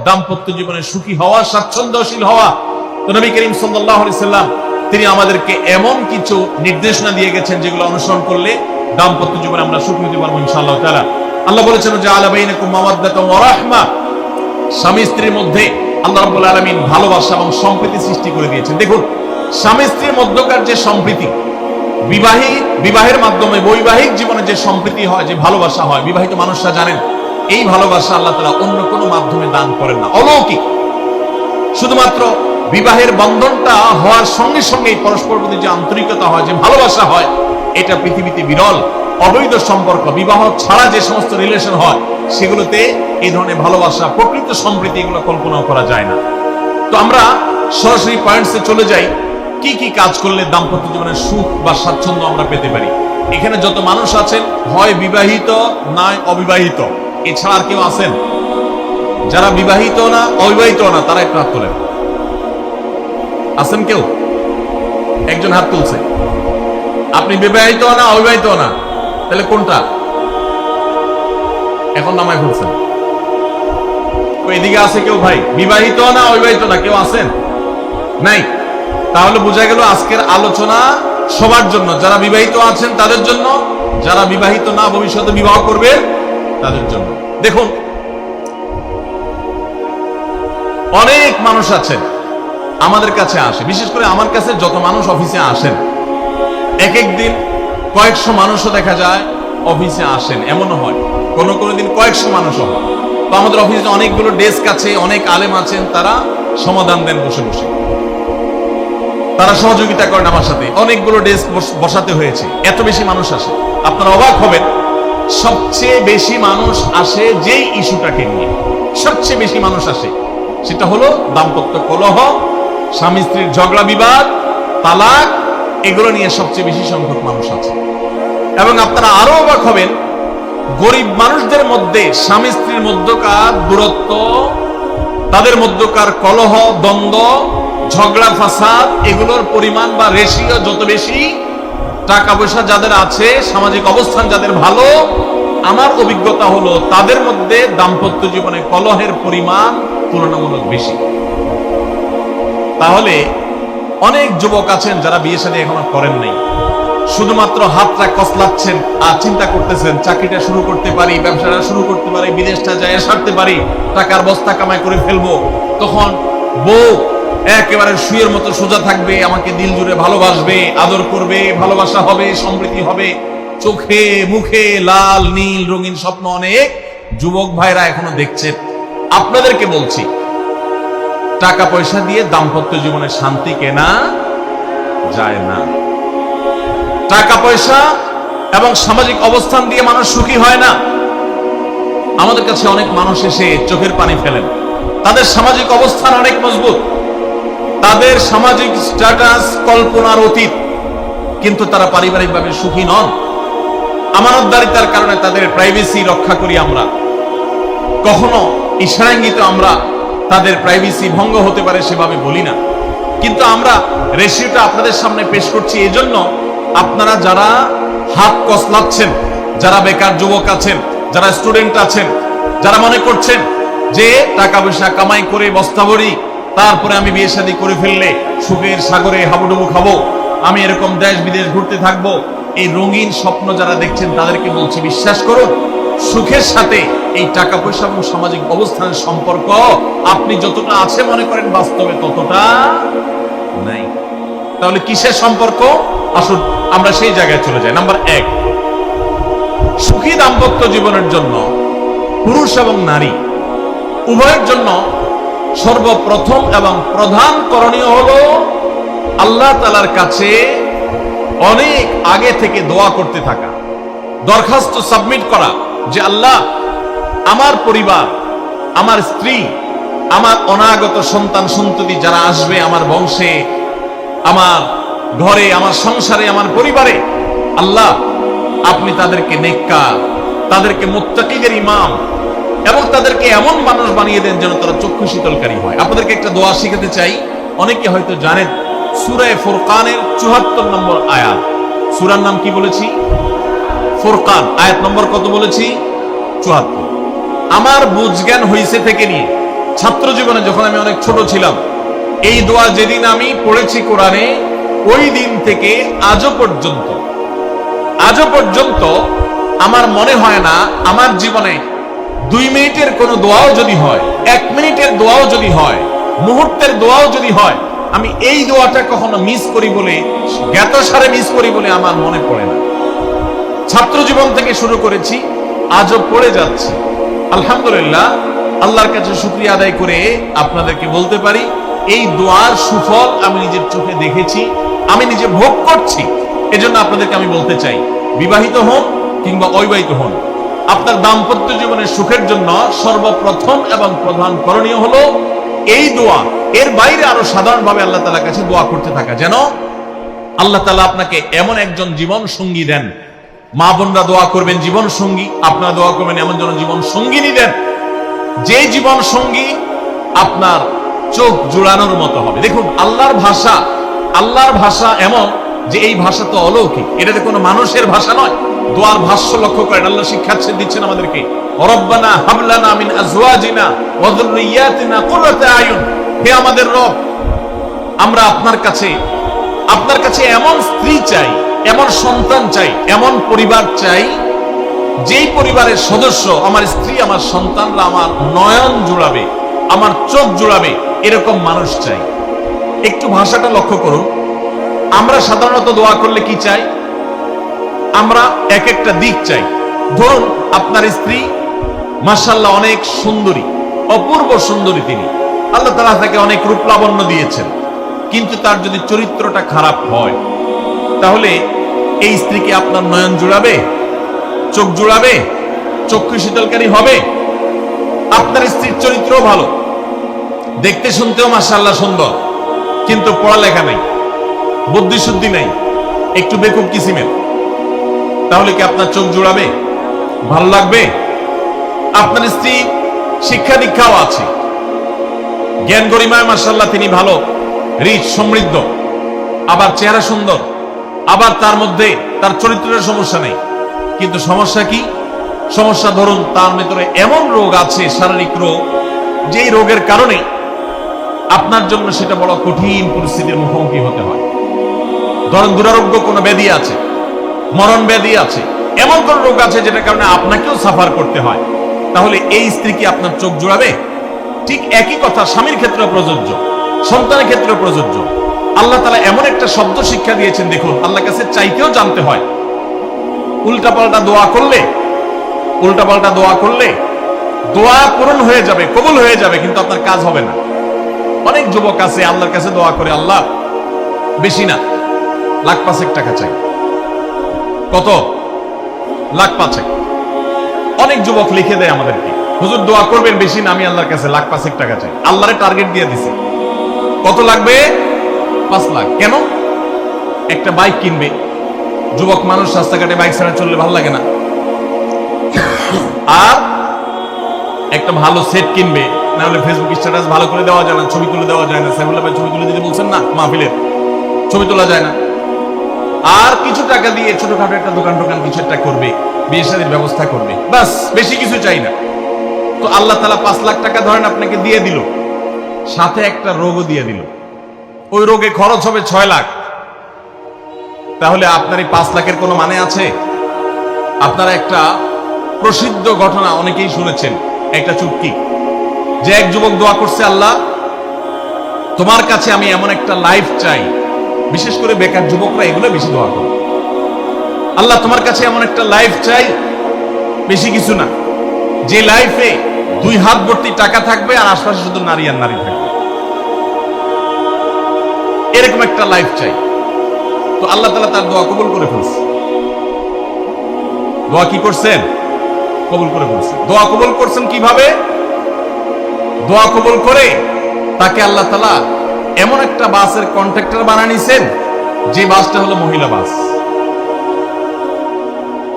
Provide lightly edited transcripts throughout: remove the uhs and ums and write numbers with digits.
দাম্পত্য জীবনে সুখী হওয়া, স্বাচ্ছন্দ্যশীল হওয়া। তো নবী করিম সাল্লাল্লাহু আলাইহি সাল্লাম তিনি আমাদেরকে এমন কিছু নির্দেশনা দিয়ে গেছেন যেগুলো অনুসরণ করলে দাম্পত্য জীবনে আমরা সুখী হতে পারবো ইনশাআল্লাহ তাআলা। আল্লাহ বলেছেন যে আলা বাইনাকুম মাওয়াদ্দাতুন ওয়া রাহমা, স্বামী স্ত্রীর মধ্যে আল্লাহ রাব্বুল আলামিন ভালোবাসা এবং সম্প্রীতি সৃষ্টি করে দিয়েছেন। দেখুন, স্বামী স্ত্রীর মধ্যকার যে সম্প্রীতি, বিবাহের মাধ্যমে বৈবাহিক জীবনে যে সম্প্রীতি হয়, যে ভালোবাসা হয়, বিবাহিত মানুষরা জানেন এই ভালোবাসা আল্লাহ তাআলা অন্য কোনো মাধ্যমে দান করেন না, অলৌকিক। শুধুমাত্র বিবাহের বন্ধনটা হওয়ার সঙ্গে সঙ্গেই পরস্পর প্রতি যে আন্তরিকতা হয়, যে ভালোবাসা হয়, এটা পৃথিবীতে বিরল। অবৈধ সম্পর্ক, বিবাহ ছাড়া যে সমস্ত রিলেশন হয় সেগুলোতে এই ধরনের ভালোবাসা, প্রকৃত সম্প্রীতি এগুলো কল্পনাও করা যায় না। তো আমরা সরাসরি পয়েন্টসে চলে যাই, কি কি কাজ করলে দাম্পত্য জীবনের সুখ বা স্বাচ্ছন্দ্য আমরা পেতে পারি। এখানে যত মানুষ আছেন, হয় বিবাহিত নয় অবিবাহিত, এছাড়া আর কেউ আছেন যারা বিবাহিত না অবিবাহিত না? তারা একটু হাত তোলেন। আছেন কেউ? একজন হাত তুলছে। আপনি বিবাহিত না অবিবাহিত না? তাহলে কোনটা? এখন নামায় ফেলছেন। এদিকে আছে কেউ? ভাই বিবাহিত না অবিবাহিত না? কেউ আছেন? নাই? তাহলে বোঝা গেল আজকের আলোচনা সবার জন্য, যারা বিবাহিত আছেন তাদের জন্য, যারা বিবাহিত না ভবিষ্যতে বিবাহ করবেন তাদের জন্য। দেখুন, অনেক মানুষ আছেন আমাদের কাছে আসে, বিশেষ করে আমার কাছে যত মানুষ অফিসে আসেন, এক এক দিন কয়েকশো মানুষও দেখা যায় অফিসে আসেন, এমনও হয় কোনো কোনো দিন কয়েকশো মানুষও হয়। তো আমাদের অফিসে অনেকগুলো ডেস্ক আছে, অনেক আলেম আছেন, তারা সমাধান দেন বসে বসে, তারা সহযোগিতা করেন আমার সাথে। অনেকগুলো ডেস্ক বসাতে হয়েছে, এত বেশি মানুষ আসে। আপনারা অবাক হবেন, সবচেয়ে বেশি মানুষ আসে যেই ইস্যুটাকে নিয়ে, সবচেয়ে বেশি মানুষ আসে সেটা হলো দাম্পত্য কলহ, স্বামী স্ত্রীর ঝগড়া বিবাদ, তালাক, এগুলো নিয়ে সবচেয়ে বেশি সংখ্যক মানুষ আছে। এবং আপনারা আরো অবাক হবেন, গরিব মানুষদের মধ্যে স্বামী স্ত্রীর মধ্যকার দূরত্ব, তাদের মধ্যকার কলহ, দ্বন্দ্ব, ঝগড়া ফাসাদ, এগুলোর পরিমাণ বা রেশিও যত বেশি, টাকা পয়সা যাদের আছে, সামাজিক অবস্থান যাদের ভালো, আমার অভিজ্ঞতা হলো তাদের মধ্যে দাম্পত্য জীবনে কলহের পরিমাণ তুলনামূলক বেশি। তাহলে অনেক যুবক আছেন যারা বিয়ে শাদী এখনো করেন নাই, শুধুমাত্র হাতটা কসলাচ্ছেন আর চিন্তা করতেছেন চাকরিটা শুরু করতে পারি, ব্যবসাটা শুরু করতে পারি, বিদেশটা যায় সারতে পারি, টাকার বস্তা কামাই করে ফেলবো। তখন বউ একেবারে শুয়ের মতো সোজা থাকবে, আমাকে দিল জুড়ে ভালোবাসবে, আদর করবে, ভালোবাসা হবে, সম্প্রীতি হবে। চোখে মুখে লাল নীল রঙিন স্বপ্ন অনেক যুবক ভাইরা এখনো দেখছেন। আপনাদেরকে বলছি, টাকা পয়সা দিয়ে দাম্পত্য জীবনে শান্তি কেনা যায় না। টাকা পয়সা এবং সামাজিক অবস্থান দিয়ে মানুষ সুখী হয় না। আমাদের কাছে অনেক মানুষ এসে চোখের পানি ফেলেন, তাদের সামাজিক অবস্থান অনেক মজবুত, তাদের সামাজিক স্ট্যাটাস কল্পনার অতীত, কিন্তু তারা পারিবারিকভাবে সুখী নন। আমানতদারিতার কারণে তাদের প্রাইভেসি রক্ষা করি আমরা, কখনো ইশারাঙ্গিত আমরা তাদের প্রাইভেসি ভঙ্গ হতে পারে সেভাবে বলি না। কিন্তু আমরা রেশিওটা আপনাদের সামনে পেশ করছি এজন্য, আপনারা যারা হাত কসলাচ্ছেন, যারা বেকার যুবক আছেন, যারা স্টুডেন্ট আছেন, যারা মনে করছেন যে টাকা পয়সা কামাই করে বস্তা ভরি, তারপরে আমি বিয়ে শাদী করে ফেললে সুখের সাগরে হাবুডুবু খাবো, আমি এরকম দেশ বিদেশ ঘুরতে থাকবো, এই রঙিন স্বপ্ন যারা দেখছেন তাদেরকে বলছি, বিশ্বাস করুন, সুখের সাথে এই টাকা পয়সা এবং সামাজিক অবস্থানের সম্পর্ক আপনি যতটা আছে মনে করেন বাস্তবে ততটা নাই। তাহলে কিসের সম্পর্ক? আসুন আমরা সেই জায়গায় চলে যাই। নাম্বার 1, সুখী দাম্পত্য জীবনের জন্য পুরুষ এবং নারী উভয়ের জন্য সর্বপ্রথম এবং প্রধান করণীয় হলো আল্লাহ তাআলার কাছে অনেক আগে থেকে দোয়া করতে থাকা, দরখাস্ত সাবমিট করা যে আল্লাহ, আমার পরিবার, আমার স্ত্রী, আমার অনাগত সন্তান সন্ততি যারা আসবে আমার বংশে, আমার ঘরে, আমার সংসারে, আমার পরিবারে, আল্লাহ আপনি তাদেরকে নেককার, তাদেরকে মুত্তাকিদের ইমাম এবং তাদেরকে এমন মানুষ বানিয়ে দেন যেন তারা চক্ষু শীতলকারী হয়। আপনাদেরকে একটা দোয়া শিখাতে চাই, অনেকে হয়তো জানেন, সূরা ফুরকানের ৭৪ নম্বর আয়াত। সূরার নাম কি বলেছি? ফুরকান। আয়াত নম্বর কত বলেছি? ৭৪। আমার বুঝ জ্ঞান হইছে থেকে নিয়ে ছাত্র জীবনে যখন আমি অনেক ছোট ছিলাম, এই দোয়া যেদিন আমি পড়েছি কোরআনে, ওই দিন থেকে আজও পর্যন্ত আমার মনে হয় না আমার জীবনে 2 মিনিটের কোনো দোয়াও যদি হয়, 1 মিনিটের দোয়াও যদি হয়, মুহূর্তের দোয়াও যদি হয়, আমি এই দোয়াটা কখনো মিস করি বলে, জ্ঞাতসারে মিস করি বলে আমার মনে পড়ে না। ছাত্র জীবন থেকে শুরু করেছি, আজও পড়ে যাচ্ছি। আলহামদুলিল্লাহ, আল্লাহর কাছে শুকরিয়া আদায় করে আপনাদেরকে বলতে পারি, এই দোয়ার সুফল আমি নিজের চোখে দেখেছি, আমি নিজে ভোগ করছি। এজন্য আপনাদেরকে আমি বলতে চাই, বিবাহিত হন কিংবা অবিবাহিত হন, আপনার দাম্পত্য জীবনের সুখের জন্য সর্বপ্রথম এবং প্রধান করণীয় হলো এই দোয়া। এর বাইরে আরো সাধারণভাবে আল্লাহ তাআলার কাছে দোয়া করতে থাকা, যেন আল্লাহ তাআলা আপনাকে এমন একজন জীবন সঙ্গী দেন। মা বোনরা দোয়া করবেন জীবন সঙ্গী, আপনারা দোয়া করবেন এমন যেন জীবন সঙ্গিনী দেন, যে জীবন সঙ্গী আপনার চোখ জোড়ানোর মতো হবে। দেখুন, আল্লাহর ভাষা এমন যে এই ভাষা তো অলৌকিক, এটা কোনো মানুষের ভাষা নয়। দোয়ার ভাষ্য লক্ষ্য করেন, আল্লাহ শিক্ষা দিচ্ছেন আমাদেরকে, রব্বানা হাবলানা মিন আজওয়াজিনা ওয়া যুররিয়াতিনা কুররাতা আয়ুন। হে আমাদের রব, আমরা আপনার কাছে এমন স্ত্রী চাই, এমন সন্তান চাই, এমন পরিবার চাই, যেই পরিবারের সদস্য, আমার স্ত্রী, আমার সন্তানরা আমার নয়ন জুড়াবে, আমার চোখ জুড়াবে, এরকম মানুষ চাই। একটু ভাষাটা লক্ষ্য করুন। আমরা সাধারণত দোয়া করলে কি চাই? আমরা এক একটা দিক চাই। ধরুন, আপনার স্ত্রী মাশাআল্লাহ অনেক সুন্দরী, অপূর্ব সুন্দরী, তিনি আল্লাহ তাআলা তাকে অনেক রূপ লাবণ্য দিয়েছেন, কিন্তু তার যদি চরিত্রটা খারাপ হয়, তাহলে এই স্ত্রীকে আপনার নয়ন জুড়াবে, চোখ জুড়াবে, চক্ষু শীতলকারী হবে? আপনার স্ত্রীর চরিত্র ভালো, দেখতে শুনতেও মাশাআল্লাহ সুন্দর, কিন্তু পড়ালেখা নাই, বুদ্ধি শুদ্ধি নাই, একটু বেকুব কিসিমের, তাহলে কি আপনার চোখ জুড়াবে? ভালো লাগবে? আপনার স্ত্রী শিক্ষা দীক্ষাও আছে, জ্ঞান গরিমায় মাশাআল্লাহ তিনি ভালো, রিচ, সমৃদ্ধ, আবার চেহারা সুন্দর, আবার তার মধ্যে তার চরিত্রের সমস্যা নেই, কিন্তু সমস্যা কি? সমস্যা ধরুন তার ভিতরে এমন রোগ আছে, শারীরিক রোগ, যেই রোগের কারণে আপনার জন্য সেটা বড় কঠিন পরিস্থিতির মুখোমুখি হতে হয়। ধরুন দুরারোগ্য কোনো ব্যাধি আছে, মরণ ব্যাধি আছে, এমন কোন রোগ আছে যেটার কারণে আপনাকেও সাফার করতে হয়, তাহলে এই স্ত্রী কি আপনার চোখ জোড়াবে? ঠিক একই কথা স্বামীর ক্ষেত্রে প্রযোজ্য, সন্তানের ক্ষেত্রে প্রযোজ্য। আল্লাহ তাআলা এমন একটা শব্দ শিক্ষা দিয়েছেন, দেখুন, আল্লাহর কাছে চাইতেও জানতে হয়। উল্টাপাল্টা দোয়া করলে দোয়া পূরণ হয়ে যাবে, কবুল হয়ে যাবে, কিন্তু আপনার কাজ হবে না। অনেক যুবক আছে আল্লাহর কাছে দোয়া করে, আল্লাহ বেশি না, 1,05,000 টাকা চাই। কত? 1,05,000। অনেক যুবক লিখে দেয় আমাদেরকে, হুজুর দোয়া করবেন বেশি না, আমি আল্লাহর কাছে 1,05,000 টাকা চাই। আল্লাহরে টার্গেট দিয়ে দিছে, কত লাগবে? 5 লাখ। কেন? একটা বাইক কিনবে। যুবক মানুষ, রাস্তাঘাটে বাইক ছাড়া চললে ভালো লাগে না, আর একটা ভালো সেট কিনবে, না হলে ফেসবুক স্ট্যাটাস ভালো করে দেওয়া যায় না, ছবি তুলে দেওয়া যায় না। সাইফুল্লাহ ভাই ছবি তুলে দিতে বলছেন না, মাহফিলের ছবি তোলা যায় না। আর কিছু টাকা দিয়ে ছোটখাটো একটা দোকান কিছু একটা করবে, বিয়ে শাদীর ব্যবস্থা করবে, বাস, বেশি কিছু চাই না। তো আল্লাহ তাআলা 5 লাখ টাকা ধরেন আপনাকে দিয়ে দিল, সাথে একটা রোগও দিয়ে দিল, ওই রোগে খরচ হবে 6 লাখ। তাহলে আপনার এই 5 লাখের কোনো মানে আছে? আপনারা একটা প্রসিদ্ধ ঘটনা অনেকেই শুনেছেন, একটা চুটকি, যে এক যুবক দোয়া করছে, আল্লাহ তোমার কাছে আমি এমন একটা লাইফ চাই, বিশেষ করে বেকার যুবকরা এগুলো বেশি দোয়া করে, আল্লাহ তোমার কাছে এমন একটা লাইফ চাই, বেশি কিছু না, যে লাইফে 2 হাত ভর্তি টাকা থাকবে আর আশপাশে শুধু নারী আর নারী থাকবে, এরকম একটা লাইফ চাই। তো আল্লাহ তাআলা তার দোয়া কবুল করে ফেলছে। দোয়া কি করছেন? কবুল করে ফেলছে। দোয়া কবুল করছেন কিভাবে? দোয়া কবুল করে তাকে আল্লাহ তাআলা এমন একটা বাসের কন্ট্রাক্টর বানিয়ে নিছেন, যে বাসটা হলো মহিলা বাস,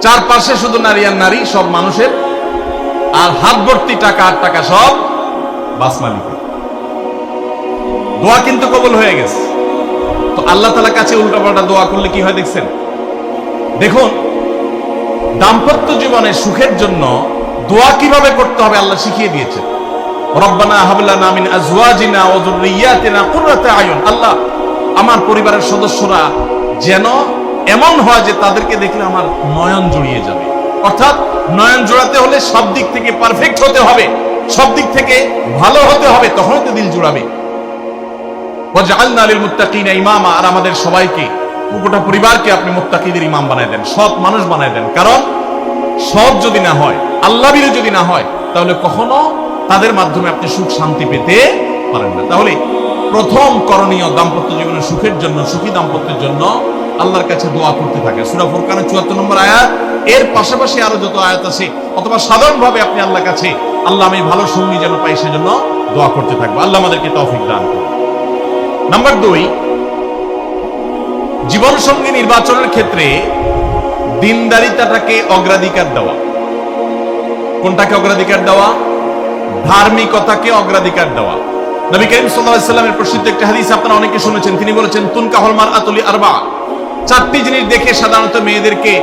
চারপাশে শুধু নারী আর নারী, সব মানুষের, আর হাত ভর্তি টাকা আর টাকা সব বাস মালিকের। দোয়া কিন্তু কবুল হয়ে গেছে। তো আল্লাহ তাআলার কাছে উল্টাপাল্টা দোয়া করলে কি হয় দেখছেন? দেখুন, দাম্পত্য জীবনে সুখের জন্য দোয়া কিভাবে করতে হবে আল্লাহ শিখিয়ে দিয়েছেন। রব্বানা হাব লানা মিন আজওয়াজিনা ওয়া যুররিয়াতিনা কুররাতা আয়ুন, আল্লাহ আমার পরিবারের সদস্যরা যেন এমন হয় যে তাদেরকে দেখলে আমার নয়ন জুড়িয়ে যাবে। অর্থাৎ নয়ন জোড়াতে হলে সব দিক থেকে পারফেক্ট হতে হবে, সব দিক থেকে ভালো হতে হবে, তখন তো দিল জুড়াবে। ওয়াজআলনা লিল মুত্তাকিনা ইমামা, আর আমাদের সবাইকে, গোটা পরিবারকে আপনি মুত্তাকিদের ইমাম বানায় দেন, সৎ মানুষ বানায় দেন। কারণ সৎ যদি না হয়, আল্লাহভীরু যদি না হয়, তাহলে কখনো তাদের মাধ্যমে আপনি সুখ শান্তি পেতে পারেন না। তাহলে প্রথম করণীয় দাম্পত্য জীবনের সুখের জন্য, সুখী দাম্পত্যের জন্য আল্লাহর কাছে দোয়া করতে থাকে। সূরা ফুরকানের ৭৪ নম্বর আয়াত, এর পাশাপাশি আরো যত আয়াত আছে, অথবা সাধারণভাবে আপনি আল্লাহর কাছে, আল্লাহ আমি ভালো সঙ্গী যেন পাই সেজন্য দোয়া করতে থাকবো। আল্লাহ আমাদেরকে তৌফিক দান করুন। নাম্বার 2, জীবন সঙ্গী নির্বাচনের ক্ষেত্রে দিনদারিতাটাকে অগ্রাধিকার দেওয়া। কোনটাকে অগ্রাধিকার দেওয়া? ধার্মিকতাকে অগ্রাধিকার দেওয়া। নবী করিম সাল্লাল্লাহু আলাইহি ওয়াসাল্লামের প্রসিদ্ধ একটা হাদিস আপনারা অনেকে শুনেছেন, তিনি বলেছেন তুনকাহুল মারআতু লিআরবা, 4টি জিনিস দেখে সাধারণত মেয়েদেরকে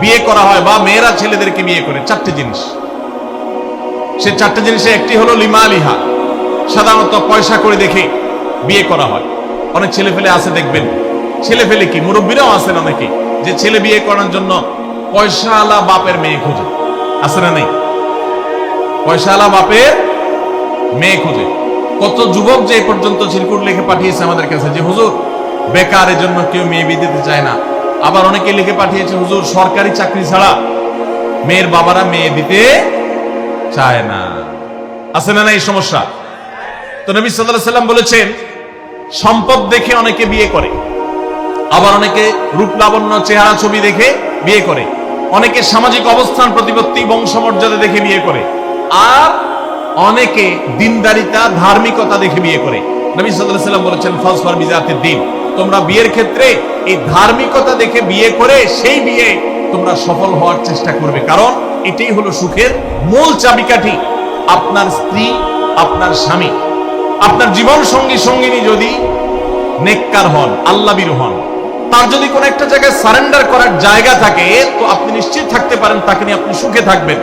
বিয়ে করা হয়, বা মেয়েরা ছেলেদেরকে বিয়ে করে। 4টি জিনিস, সে 4টি জিনিসে একটি হলো লিমালিহা, সাধারণত পয়সা করে দেখে বিয়ে করা হয়। অনেক ছেলে ফেলে আছে দেখবেন, ছেলে ফেলে কি মুরব্বীরাও আছেন অনেকে, যে ছেলে বিয়ে করার জন্য পয়সাওয়ালা বাপের মেয়ে খুঁজে, আছে না নেই? পয়সাওয়ালা বাপের মেয়ে খুঁজে। কত যুবক যে এই পর্যন্ত চিরকুট লিখে পাঠিয়েছে আমাদের কাছে যে হুজুর বেকার, এর জন্য কেউ মেয়ে বিয়ে দিতে চায় না। আবার অনেকে লিখে পাঠিয়েছে হুজুর সরকারি চাকরি ছাড়া মেয়ের বাবারা মেয়ে দিতে চায় না। আছে না এই সমস্যা? তো নবী সাল্লাল্লাহু আলাইহি ওয়াসাল্লাম বলেছেন সম্পদ দেখে অনেকে বিয়ে করে, আবার অনেকে রূপ লাবণ্য চেহারা ছবি দেখে বিয়ে করে, অনেকে সামাজিক অবস্থান প্রতিপত্তি বংশমর্যাদা দেখে বিয়ে করে, আর অনেকে দিনদারিতা ধার্মিকতা দেখে বিয়ে করে। নবী সাল্লাল্লাহু আলাইহি ওয়াসাল্লাম বলেছেন ফাসফার বিজাতিদ দ্বীন, তোমরা বিয়ের ক্ষেত্রে এই ধার্মিকতা দেখে বিয়ে করে সেই বিয়ে তোমরা সফল হওয়ার চেষ্টা করবে, কারণ এটাই হলো সুখের মূল চাবিকাঠি। আপনার স্ত্রী, আপনার স্বামী, আপনার জীবন সঙ্গী সঙ্গিনী যদি নেককার হন, আল্লাহভীরু হন, তার যদি কোন একটা জায়গায় সারেন্ডার করার জায়গা থাকে, তো আপনি নিশ্চিত থাকতে পারেন তাকে নিয়ে আপনি সুখে থাকবেন।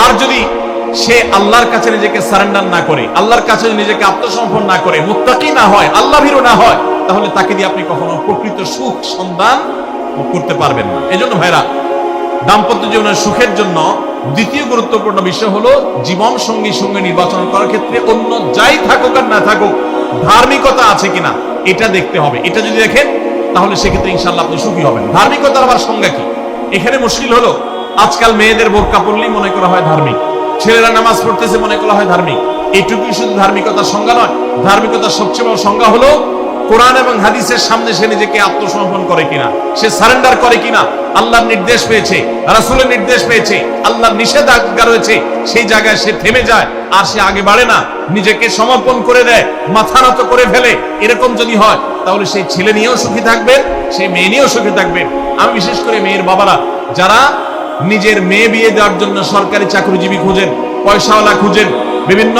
আর যদি সে আল্লাহর কাছে নিজেকে সারেন্ডার না করে, আল্লাহর কাছে নিজেকে আত্মসমর্পণ না করে, মুত্তাকি না হয়, আল্লাহভীরু না হয়, তাহলে তাকে দিয়ে আপনি কখনো প্রকৃত সুখ সন্ধান করতে পারবেন না। এজন্য ভাইরা, দাম্পত্য জীবনের সুখের জন্য দ্বিতীয় গুরুত্বপূর্ণ বিষয় হলো জীবন সঙ্গী সঙ্গে নির্বাচন করার ক্ষেত্রে অন্য যাই থাকুক আর না থাকুক, ধার্মিকতা আছে কিনা এটা দেখতে হবে। এটা যদি দেখেন তাহলে সেক্ষেত্রে ইনশাআল্লাহ আপনি সুখী হবেন। ধার্মিকতার আবার সংজ্ঞা কি? এখানে মুশকিল হলো আজকাল মেয়েদের বোরকা পরলেই মনে করা হয় ধার্মিক, ছেলেরা নামাজ পড়তেছে মনে করা হয় ধার্মিক। এইটুকুই শুধু ধার্মিকতার সংজ্ঞা নয়। ধার্মিকতার সবচেয়ে বড় সংজ্ঞা হলো কোরআন এবং হাদিসের সামনে সে নিজেকে আত্মসমর্পণ করে কিনা, সে সারেন্ডার করে কিনা, আল্লাহর নির্দেশ পেয়েছে, রাসূলের নির্দেশ পেয়েছে, আল্লাহর নিষেধাজ্ঞা রয়েছে, সেই জায়গায় সে থেমে যায় আর সে আগে বাড়ে না, নিজেকে সমর্পণ করে দেয়, মাথা নত করে ফেলে। এরকম যদি হয় তাহলে সেই ছেলে নিয়েও সুখী থাকবেন, সেই মেয়ে নিয়েও সুখী থাকবেন। আমি বিশেষ করে মেয়ের বাবারা যারা নিজের মেয়ে বিয়ে দেওয়ার জন্য সরকারি চাকরিজীবী খুঁজেন, পয়সাওয়ালা খুঁজেন, বিভিন্ন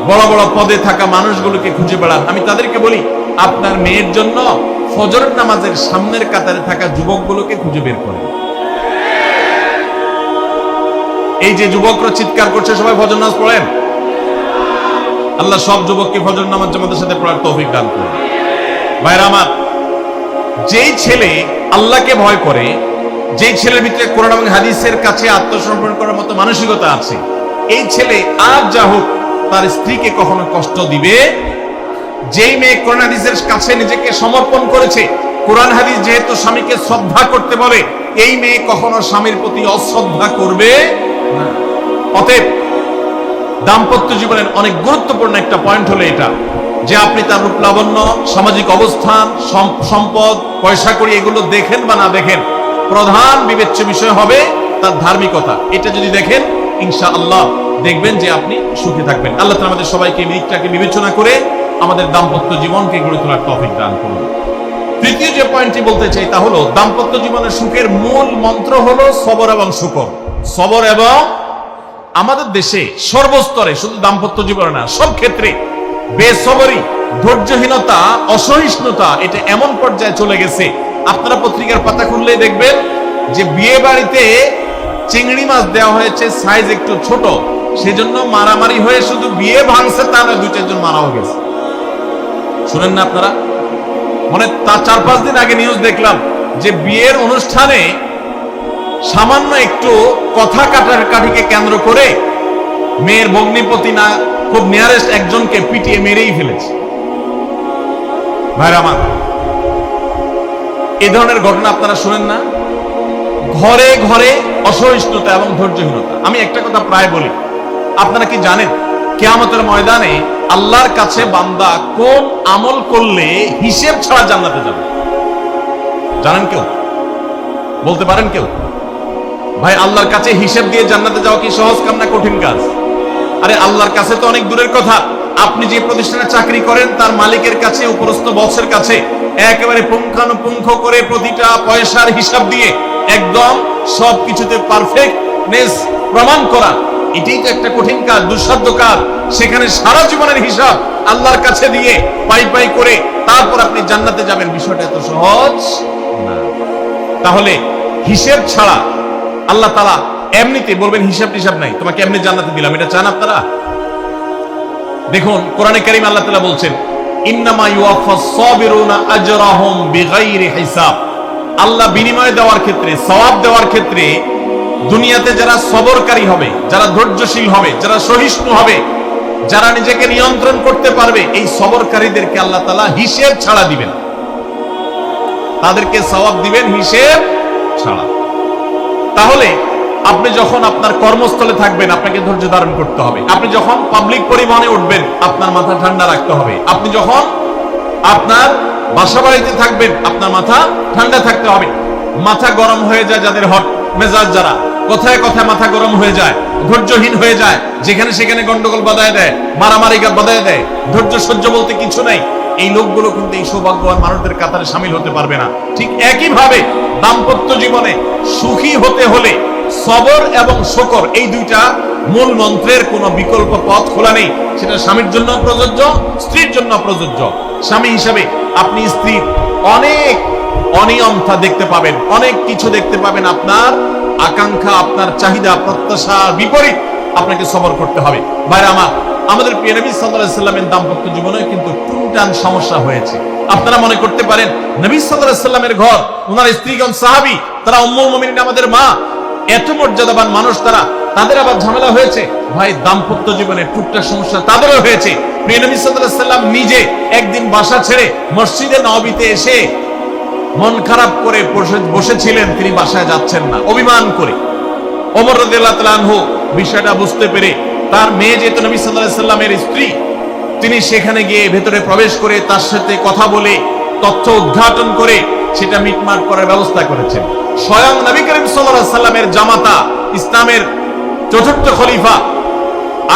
বড় বড় পদে থাকা মানুষগুলোকে খুঁজে বেড়ান, আমি তাদেরকে বলি আপনার মেয়ের জন্য ফজরের নামাজের সামনের কাতারে থাকা যুবকগুলোকে খুঁজে বের করেন। এই যে যুবকরা চিৎকার করছে সবাই ফজর নামাজ পড়েন, আল্লাহ সব যুবককে ফজর নামাজ জামাতের সাথে পড়ার তৌফিক দান করুন। ভাইরা আমার, যেই ছেলে আল্লাহকে ভয় করে, যেই ছেলের ভিতরে কোরআন এবং হাদিসের কাছে আত্মসমর্পণ করার মতো মানসিকতা আছে, এই ছেলে আর যা হোক তার স্ত্রীকে কখনো কষ্ট দিবে। যেই মেয়ে কোরআন হাদিসের কাছে নিজেকে সমর্পণ করেছে, কোরআন হাদিস যেহেতু স্বামীকে শ্রদ্ধা করতে বলে, এই মেয়ে কখনো স্বামীর প্রতি অশ্রদ্ধা করবে না। অতএব দাম্পত্য জীবনের অনেক গুরুত্বপূর্ণ একটা পয়েন্ট হলো এটা, যে আপনি তার রূপ লাবণ্য, সামাজিক অবস্থান, সম্পদ, পয়সা কড়ি এগুলো দেখেন বা না দেখেন, প্রধান বিবেচ্য বিষয় হবে তার ধার্মিকতা। এটা যদি দেখেন ইনশাআল্লাহ দেখবেন যে আপনি সুখে থাকবেন। আল্লাহ তাআলা আমাদের সবাইকে দিকটাকে বিবেচনা করে আমাদের দাম্পত্য জীবনকে গড়ে তোলার তৌফিক দান করুন। তৃতীয় যে পয়েন্টটি বলতে চাই তা হলো দাম্পত্য জীবনের সুখের মূল মন্ত্র হলো সবর এবং শুকর। সবর এবং আমাদের দেশে সর্বস্তরে, শুধু দাম্পত্য জীবনে না, সব ক্ষেত্রে বেসবরি, ধৈর্যহীনতা, অসহিষ্ণুতা এটা এমন পর্যায়ে চলে গেছে, আপনারা পত্রিকার পাতা খুললেই দেখবেন যে বিয়ে বাড়িতে চিংড়ি মাছ দেওয়া হয়েছে সাইজ একটু ছোট, সেজন্য মারামারি হয়ে শুধু বিয়ে ভাঙছে তা না, 2-4 জন মারাও গেছে। শুনেন না আপনারা? মানে তা 4-5 দিন আগে নিউজ দেখলাম যে বিয়ের অনুষ্ঠানে সামান্য একটু কথা কাটাকাটিকে কেন্দ্র করে মেয়ের ভগ্নিপতি না খুব নিয়ারেস্ট একজনকে পিটিয়ে মেরেই ফেলেছে। ভাইরা আমার, এই ধরনের ঘটনা আপনারা শুনেন না? ঘরে ঘরে অসহিষ্ণুতা এবং ধৈর্যহীনতা। আমি একটা কথা প্রায় বলি, আপনারা কি জানেন কিয়ামতের ময়দানে আল্লাহর কাছে বান্দা কোন আমল করলে হিসেব ছাড়া জান্নাতে যাবে? জানেন কেউ? বলতে পারেন কেউ? ভাই, আল্লাহর কাছে হিসেব দিয়ে জান্নাতে যাওয়া কি সহজ কাম না কঠিন কাজ? আরে আল্লাহর কাছে তো অনেক দূরের কথা। আপনি যে প্রতিষ্ঠানে চাকরি করেন তার মালিকের কাছে, উপরস্থ বসের কাছে একেবারে পুঙ্খানুপুঙ্খ করে প্রতিটা পয়সার হিসাব দিয়ে একদম সবকিছুতে পারফেক্টনেস প্রমাণ করা, এটাই তো একটা কঠিন কাজ, দুঃসাধ্য কাজ। সেখানে সারা জীবনের হিসাব আল্লাহর কাছে দিয়ে পাই পাই করে তারপর আপনি জান্নাতে যাবেন, বিষয়টা এত সহজ না। তাহলে হিসেব ছাড়া আল্লাহ তাআলা এমনিতে বলবেন হিসাব টিসাব নাই, তোমাকে এমনি জান্নাতে দিলাম, এটা চান আপনারা? দেখুন কোরআনে কারীম আল্লাহ তাআলা বলছেন, ইন্নামা ইউওয়াফাস সাবিরুনা আজরাহুম বিগাইরি হিসাব। আল্লাহ বিনিময় দেওয়ার ক্ষেত্রে, সওয়াব দেওয়ার ক্ষেত্রে দুনিয়াতে যারা সবরকারী হবে, যারা ধৈর্যশীল হবে, যারা সহিষ্ণু হবে, যারা নিজেকে নিয়ন্ত্রণ করতে পারবে, এই সবরকারীদেরকে আল্লাহ তাআলা হিসেব ছাড়া দিবেন, তাদেরকে সওয়াব দিবেন হিসেব ছাড়া। তাহলে আপনি যখন আপনার কর্মস্থলে থাকবেন আপনাকে ধৈর্য ধারণ করতে হবে। আপনি যখন পাবলিক পরিবহনে উঠবেন আপনার মাথা ঠান্ডা রাখতে হবে। আপনি যখন আপনার বাসা বাড়িতে থাকবেন আপনার মাথা ঠান্ডা থাকতে হবে। মাথা গরম হয়ে যায় যাদের, হট মেজাজ যারা, কথায় কথায় মাথা গরম হয়ে যায়, ধৈর্যহীন হয়ে যায়, যেখানে সেখানে গন্ডগোল বাধায় দেয়, মারামারি বাধায় দেয়, ধৈর্য সহ্য বলতে কিছু নাই, এই লোকগুলো কিন্তু এই সৌভাগ্যবান মানুষদের কাতারে শামিল হতে পারবে না। ঠিক একই ভাবে দাম্পত্য জীবনে সুখী হতে হলে সবর এবং শকর, এই দুইটা মূল মন্ত্রের কোনো বিকল্প পথ খোলা নেই। সেটা স্বামীর জন্য প্রযোজ্য, স্ত্রীর জন্য প্রযোজ্য। স্বামী হিসাবে আপনি স্ত্রীর অনেক অনিয়মতা দেখতে পাবেন, অনেক কিছু দেখতে পাবেন, আপনার আকাঙ্ক্ষা, আপনার চাহিদা, প্রত্যাশার বিপরীত আপনাকে সবর করতে হবে। ভাইরা আমার, আমাদের প্রিয় নবী সাল্লাল্লাহু আলাইহি সাল্লামের দাম্পত্য জীবনে কিন্তু টুনটান সমস্যা হয়েছে। আপনারা মনে করতে পারেন নবী সাল্লাল্লাহু আলাইহি সাল্লামের ঘর, ওনার স্ত্রীগণ সাহাবী, তারা উম্মুল মুমিনিন আমাদের মা, এত মর্যাদাবান মানুষ তারা, তাদের আবার ঝামেলা হয়েছে। ভাই, দাম্পত্য জীবনে টুকটাক সমস্যা তাদেরও হয়েছে। প্রিয় নবী সাল্লাল্লাহু আলাইহি সাল্লাম নিজে একদিন বাসা ছেড়ে মসজিদে নববীতে এসে মন খারাপ করে বসেছিলেন, তিনি বাসায় যাচ্ছেন না, অভিমান করে। ওমর রাদিয়াল্লাহু তাআলা আনহু বিষয়টা বুঝতে পেরে তার মেয়ে যেহেতু নবী সাল্লাল্লাহু আলাইহি সাল্লামের স্ত্রী, তিনি সেখানে গিয়ে ভেতরে প্রবেশ করে তার সাথে কথা বলে তথ্য উদ্ঘাটন করে সেটা মিটমাট করার ব্যবস্থা করেছেন। স্বয়ং নবী করিম সাল্লাল্লাহু আলাইহি সাল্লামের জামাতা, ইসলামের চতুর্থ খলিফা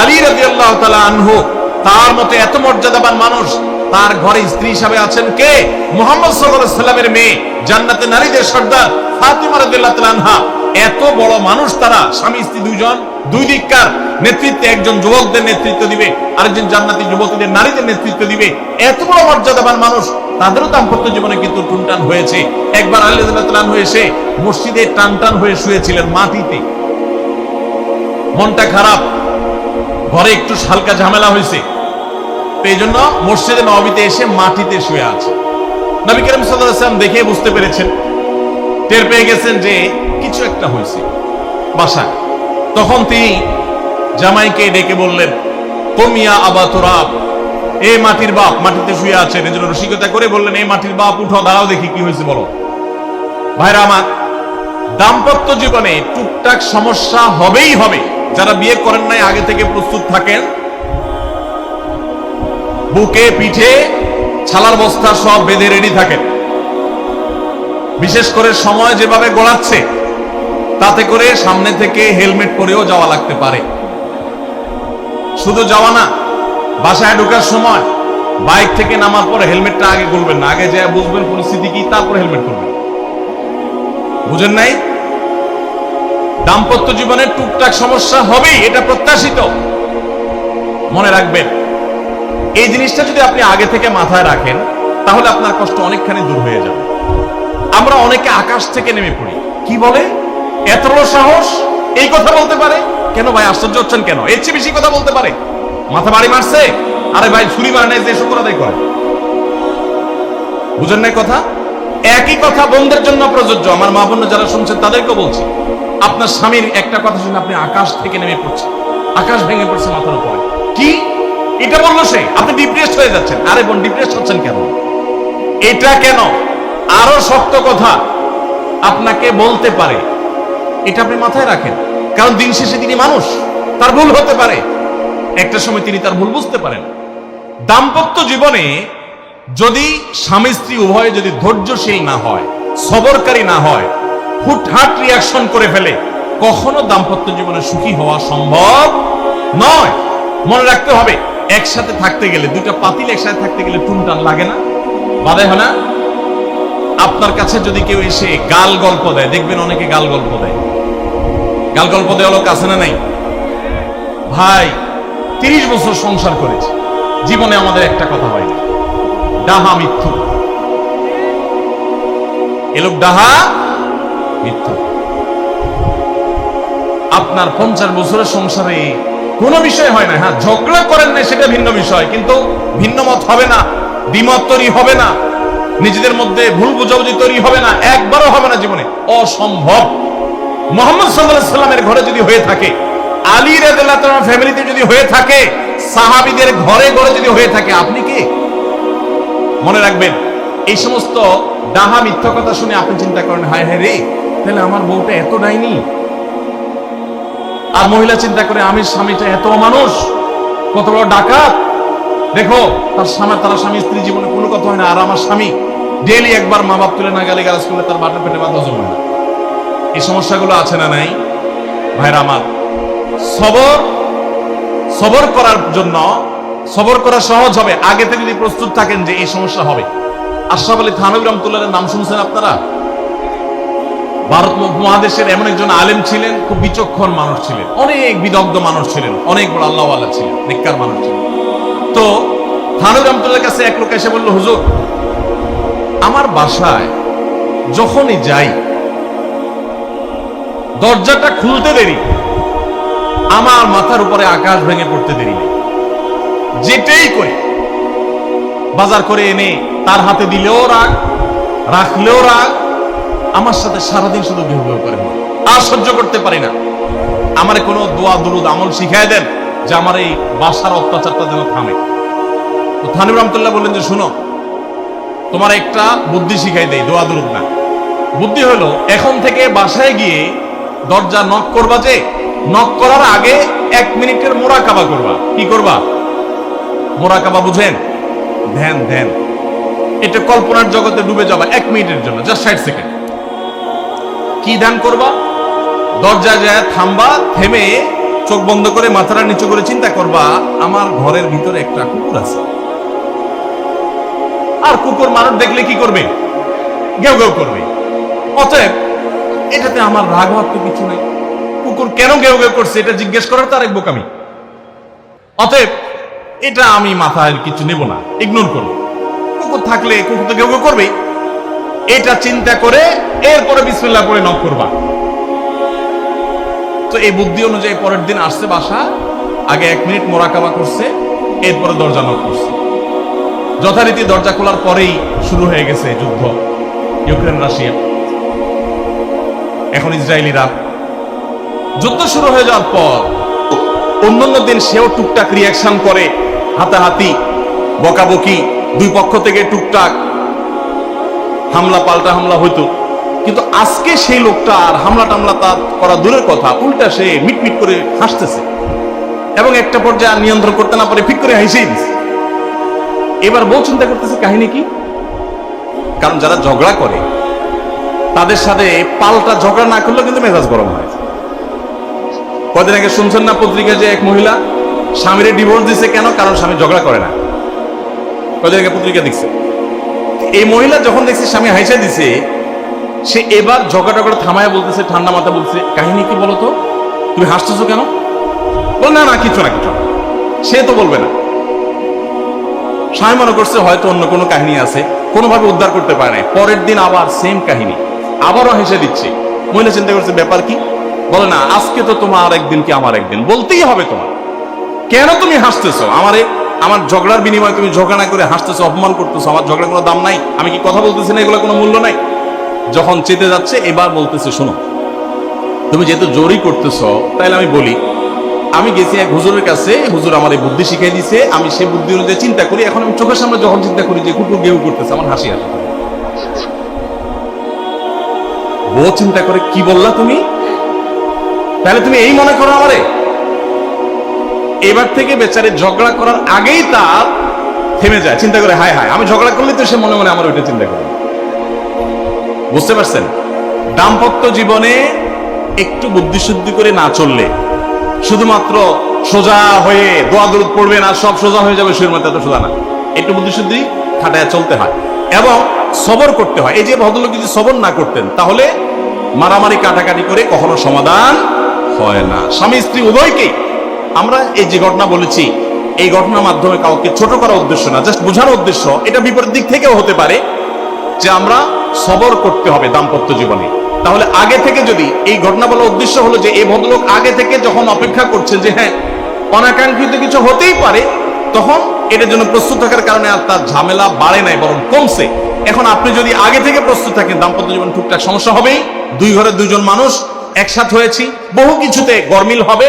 আলী রাদিয়াল্লাহু তাআলা আনহু, তার মতো এত মর্যাদাবান মানুষ, তার ঘরে স্ত্রী হিসাবে আছেন কে? মুহাম্মদ সাল্লাল্লাহু আলাইহি সাল্লামের মেয়ে, জান্নাতের নারীদের সর্দার ফাতিমা রাদিয়াল্লাহু তাআলা আনহা। এত বড় মানুষ তারা, স্বামী স্ত্রী দুইজন, দুই দিককার নেতৃত্বে, একজন যুবকদের নেতৃত্ব দিবে, আরেকজন জান্নাতি যুবতীদের, নারীদের নেতৃত্ব দিবে। এত বড় মর্যাদাবান মানুষ, তাদেরও দাম্পত্য জীবনে কিন্তু টুনটান হয়েছে। একবার আলী রাদিয়াল্লাহু তাআলা আনহু এসে মসজিদে টানটান হয়ে শুয়েছিলেন মাটিতে, মনটা খারাপ, ঘরে একটু হালকা ঝামেলা হয়েছে, এই জন্য মসজিদে নববীতে এসে মাটিতে শুয়ে আছে। নবী করিম সাল্লাল্লাহু আলাইহি ওয়াসাল্লাম দেখে বুঝতে পেরেছেন, টের পেয়ে গেছেন যে কিছু একটা হয়েছে বাসায়। তখন তিনি জামাইকে ডেকে বললেন, কুমিয়া আবা তুরাব, এই মাটির বাপ, মাটিতে শুয়ে আছেন, এজন্য রসিকতা করে বললেন, এই মাটির বাপ উঠো, দাঁড়াও দেখি কি হয়েছে বলো। ভাইরা আমার, দাম্পত্য জীবনে টুকটাক সমস্যা হবেই হবে। যারা বিয়ে করেন নাই আগে থেকে প্রস্তুত থাকেন, বুকে পিঠে ছালার বস্তা সব বেঁধে রেডি থাকেন। বিশেষ করে সময় যেভাবে গড়াচ্ছে তাতে করে সামনে থেকে হেলমেট পরেও যাওয়া লাগতে পারে। শুধু যাওয়া না, বাসায় ঢোকার সময় বাইক থেকে নামার পর হেলমেটটা আগে খুলবেন না, আগে যা বুঝবেন পরিস্থিতি কি, তারপর হেলমেট খুলবেন। বুঝেন নাই? দাম্পত্য জীবনে টুকটাক সমস্যা হবেই, এটা প্রত্যাশিত। মনে রাখবেন, এই জিনিসটা যদি আপনি আগে থেকে মাথায় রাখেন তাহলে আপনার কষ্ট অনেকখানি দূর হয়ে যাবে। আমরা অনেকে আকাশ থেকে নেমে পড়ি, কি বলে, এত বড় সাহস, এই কথা বলতে পারে, কেন ভাই আশ্চর্য হচ্ছেন কেন? এর চেয়ে বেশি কথা বলতে পারে? মাথা বাড়ি মারছে? আরে ভাই ছুরি মারে নাই যে শুকর আদায় করে। বুঝেন নাই কথা? একই কথা বোনদের জন্য প্রযোজ্য। আমার মা বোন যারা শুনছেন তাদেরকে বলছি, আপনার স্বামীর একটা কথা শুনে আপনি আকাশ থেকে নেমে পড়ছেন, আকাশ ভেঙে পড়ছে মাথার উপরে। কি এটা বললো সে? আপনি ডিপ্রেসড হয়ে যাচ্ছেন। আরে বোন ডিপ্রেসড হচ্ছেন কেন? এটা কেন? আরো শক্ত কথা আপনাকে বলতে পারে, এটা আপনি মাথায় রাখেন। কারণ দিন শেষে তিনি মানুষ, তার ভুল হতে পারে, একটা সময় তিনি তার ভুল বুঝতে পারেন। দাম্পত্য জীবনে যদি স্বামী স্ত্রী উভয়ে যদি ধৈর্যশীল না হয়, সবরকারী না হয়, হুটহাট রিয়াকশন করে ফেলে, কখনো দাম্পত্য জীবনে সুখী হওয়া সম্ভব নয়। মনে রাখতে হবে, একসাথে থাকতে গেলে, দুইটা পাতিল একসাথে থাকতে গেলে টুনটান লাগে না? বাধে হয় না? আপনার কাছে যদি কেউ এসে গাল গল্প দেয়, দেখবেন অনেকে গাল গল্প দেয়। গাল গল্প দেওয়া লোক আছে না নাই? ভাই 30 বছর সংসার করেছি, জীবনে আমাদের একটা কথা হয়নি। ডাহা মিথ্যু, এ লোক ডাহা মিথ্যু। আপনার 50 বছরের সংসারে কোনো বিষয় হয় না। হ্যাঁ, ঝগড়া করেন না সেটা ভিন্ন বিষয়, কিন্তু ভিন্ন মত হবে না, দ্বিমত তৈরি হবে না, নিজেদের মধ্যে ভুল বুঝাবুঝি তৈরি হবে না, একবারও হবে না জীবনে, অসম্ভব। মুহাম্মদ সাল্লাল্লাহু আলাইহি সাল্লামের ঘরে যদি হয়ে থাকে, আলী রাদিয়াল্লাহু তাআলা ফ্যামিলিতে যদি হয়ে থাকে, সাহাবীদের ঘরে ঘরে যদি হয়ে থাকে, আপনি কে? মনে রাখবেন, এই সমস্ত ডাহা মিথ্যা কথা শুনে আপনি চিন্তা করেন, হায় হায় রে, তাহলে আমার বউটা এত ডাইনি। আর মহিলা চিন্তা করে, আমি স্বামীটা এত মানুষ, কত বড় ডাকাত। দেখো তারা স্বামী স্ত্রী জীবনে কোনো কথা হয় না, আর আমার স্বামী ডেইলি একবার মা বাপ তুলে না গালি গালাজ করলে তার বাটের পেটে ভাত হজম হয় না। এই সমস্যাগুলো আছে না নাই? ভাইরা আমার, সবর করার জন্য, সবর করা সহজ হবে আগে থেকে যদি প্রস্তুত থাকেন যে এই সমস্যা হবে। আশরাফ আলী থানভী রাহমাতুল্লাহর নাম শুনছেন আপনারা? ভারত মহাদেশের এমন একজন আলেম ছিলেন, খুব বিচক্ষণ মানুষ ছিলেন, অনেক বিদগ্ধ মানুষ ছিলেন, অনেক বড় আল্লাহওয়ালা ছিলেন, নেককার মানুষ ছিলেন। তো থানভী রাহমাতুল্লাহর কাছে এক লোক এসে বলল, হুজুর, আমার বাসায় যখনই যাই দরজাটা খুলতে দেরি, আমার মাথার উপরে আকাশ ভেঙে পড়তে দেরি নেই। যেটাই করি, বাজার করে এনে তার হাতে দিলেও রাগ, রাখলেও রাগ, আমার সাথে সারাদিন শুধু ঘেউ ঘেউ করে, আর সহ্য করতে পারি না। আমার কোনো দোয়া দুরুদ আমল শিখায় দেন যে আমার এই বাসার অত্যাচারটা যেন থামে। তো থানভী রাহমাতুল্লাহ বললেন যে, শুনো, তোমার একটা বুদ্ধি শিখাই দেই, দোয়া দুরুদ না। বুদ্ধি হলো, এখন থেকে বাসায় গিয়ে দরজা নক করবা, যে নক করার আগে 1 মিনিটের মোরাকাবা করবা। কি করবা? মোরাকাবা বুঝেন? ধ্যান। ধ্যান এটা কল্পনার জগতে ডুবে যাবা 1 মিনিটের জন্য, জাস্ট 60 সেকেন্ড। কি ধ্যান করবা? দরজায় যায় থামবা, থেমে চোখ বন্ধ করে মাথাটা নিচু করে চিন্তা করবা, আমার ঘরের ভিতরে একটা কুকুর আছে, আর কুকুর মানুষ দেখলে কি করবে? ঘেউ ঘেউ করবে। অতএব এটাতে আমার রাগ হওয়ার তো কিছু নেই। কুকুর কেন ঘেউ ঘেউ করছে এটা জিজ্ঞেস করার তার এক বোকামি। অতএব এটা আমি মাথায় কিছু নেব না, ইগনোর করবো। কুকুর থাকলে কুকুর তো ঘেউ ঘেউ করবেই, এটা চিন্তা করে এরপরে বিসমিল্লাহ পড়ে নক করবা। তো এই বুদ্ধি অনুযায়ী পরের দিন আসছে বাসা, আগে 1 মিনিট মোরাকাবা করছে, এরপরে দরজা নক করছে। যথারীতি দরজা খোলার পরেই শুরু হয়ে গেছে যুদ্ধ, ইউক্রেন রাশিয়া, এখন ইসরায়েলিরা। যুদ্ধ শুরু হয়ে যাওয়ার পর অন্যান্য দিন সেও টুকটাক রিয়াকশন করে, হাতাহাতি, বকাবকি, দুই পক্ষ থেকে টুকটাক হামলা পাল্টা হামলা হইতো। কিন্তু আজকে সেই লোকটা আর হামলা টামলা তার করা দূরের কথা, উল্টা সে মিটমিট করে হাসতেছে, এবং একটা পর্যায়ে আর নিয়ন্ত্রণ করতে না পারে ফিক করে হাসিয়ে দিচ্ছে। এবার বউ চিন্তা করতেছে কাহিনী কি? কারণ যারা ঝগড়া করে তাদের সাথে পাল্টা ঝগড়া না করলেও কিন্তু মেজাজ গরম হয়। কদিন আগে শুনছেন না পত্রিকায় যে এক মহিলা স্বামীর ডিভোর্স দিছে, কেন? কারণ স্বামী ঝগড়া করে না। কদিন আগে পত্রিকা দেখছে। এই মহিলা যখন দেখছে স্বামী হাইসা দিছে, সে এবার ঝগড়া করে থামায় বলতেছে, ঠান্ডা মাথা বলছে, কাহিনী কি বলো তো, তুমি হাসতেছো কেন? বল না, কিছু না। সে তো বলবে না। স্বামী মনে করছে হয়তো অন্য কোনো কাহিনী আছে, কোনোভাবে উদ্ধার করতে পারে না। পরের দিন আবার সেম কাহিনী, আবারও হেসে দিচ্ছে। মহিলা চিন্তা করছে ব্যাপার কি, বলে না আজকে তো তোমার একদিন কি আমার একদিন, বলতেই হবে তোমার। কেন তুমি হাসতেছো? আমার ঝগড়ার বিনিময়ে তুমি ঝগড়া না করে হাসতেছো, অপমান করতেছো। আমার ঝগড়ার কোনো দাম নাই? আমি কি কথা বলতেছি না, এগুলো কোনো মূল্য নাই? যখন চেতে যাচ্ছে এবার বলতেছে, শোনো তুমি যেহেতু জোরই করতেছো, তাইলে আমি বলি, আমি গেছি এক হুজুরের কাছে, হুজুর আমার এই বুদ্ধি শিখাই দিছে, আমি সেই বুদ্ধি অনুযায়ী চিন্তা করি। এখন আমি চোখের সামনে যখন চিন্তা করি যে কুকুর গেউ করতেছে, আমার হাসি আসে। বউ চিন্তা করে, কি বললা তুমি? তাহলে তুমি এই মনে করো আমারে? এবার থেকে বেচারে ঝগড়া করার আগেই তার থেমে যায়, চিন্তা করে হায় হায় আমি ঝগড়া করলে তো সে মনে মনে আমার ওইটা চিন্তা করে। বুঝতে পারছেন? দাম্পত্য জীবনে একটু বুদ্ধিশুদ্ধি করে না চললে, শুধুমাত্র সোজা হয়ে দোয়া দরুদ পড়বেন আর সব সোজা হয়ে যাবে, শুয়ের মধ্যে এত সোজা না। একটু বুদ্ধিশুদ্ধি খাটায় চলতে হয় এবং সবর করতে হয়। এই যে ভদ্রলোক যদি সবর না করতেন, তাহলে মারামারি কাটাকাটি করে কখনো সমাধান হয় না। স্বামী স্ত্রী উভয়কেই আমরা এই যে ঘটনা বলেছি, এই ঘটনার মাধ্যমে কাউকে ছোট করার উদ্দেশ্য না, জাস্ট বোঝানোর উদ্দেশ্য। এটা বিপরীত দিক থেকেও হতে পারে যে আমরা সবর করতে হবে দাম্পত্য জীবনে। তাহলে আগে থেকে যদি এই ঘটনা বলার উদ্দেশ্য হলো যে এই ভদ্রলোক আগে থেকে যখন অপেক্ষা করছেন যে হ্যাঁ অনাকাঙ্ক্ষিত কিছু হতেই পারে, তখন এটার জন্য প্রস্তুত থাকার কারণে আর তার ঝামেলা বাড়ে নাই, বরং কমছে। এখন আপনি যদি আগে থেকে প্রস্তুত থাকেন, দাম্পত্য জীবন টুকটাক সমস্যা হবেই। দুই ঘরে দুইজন মানুষ একসাথে হয়েছি, বহু কিছুতে গরমিল হবে।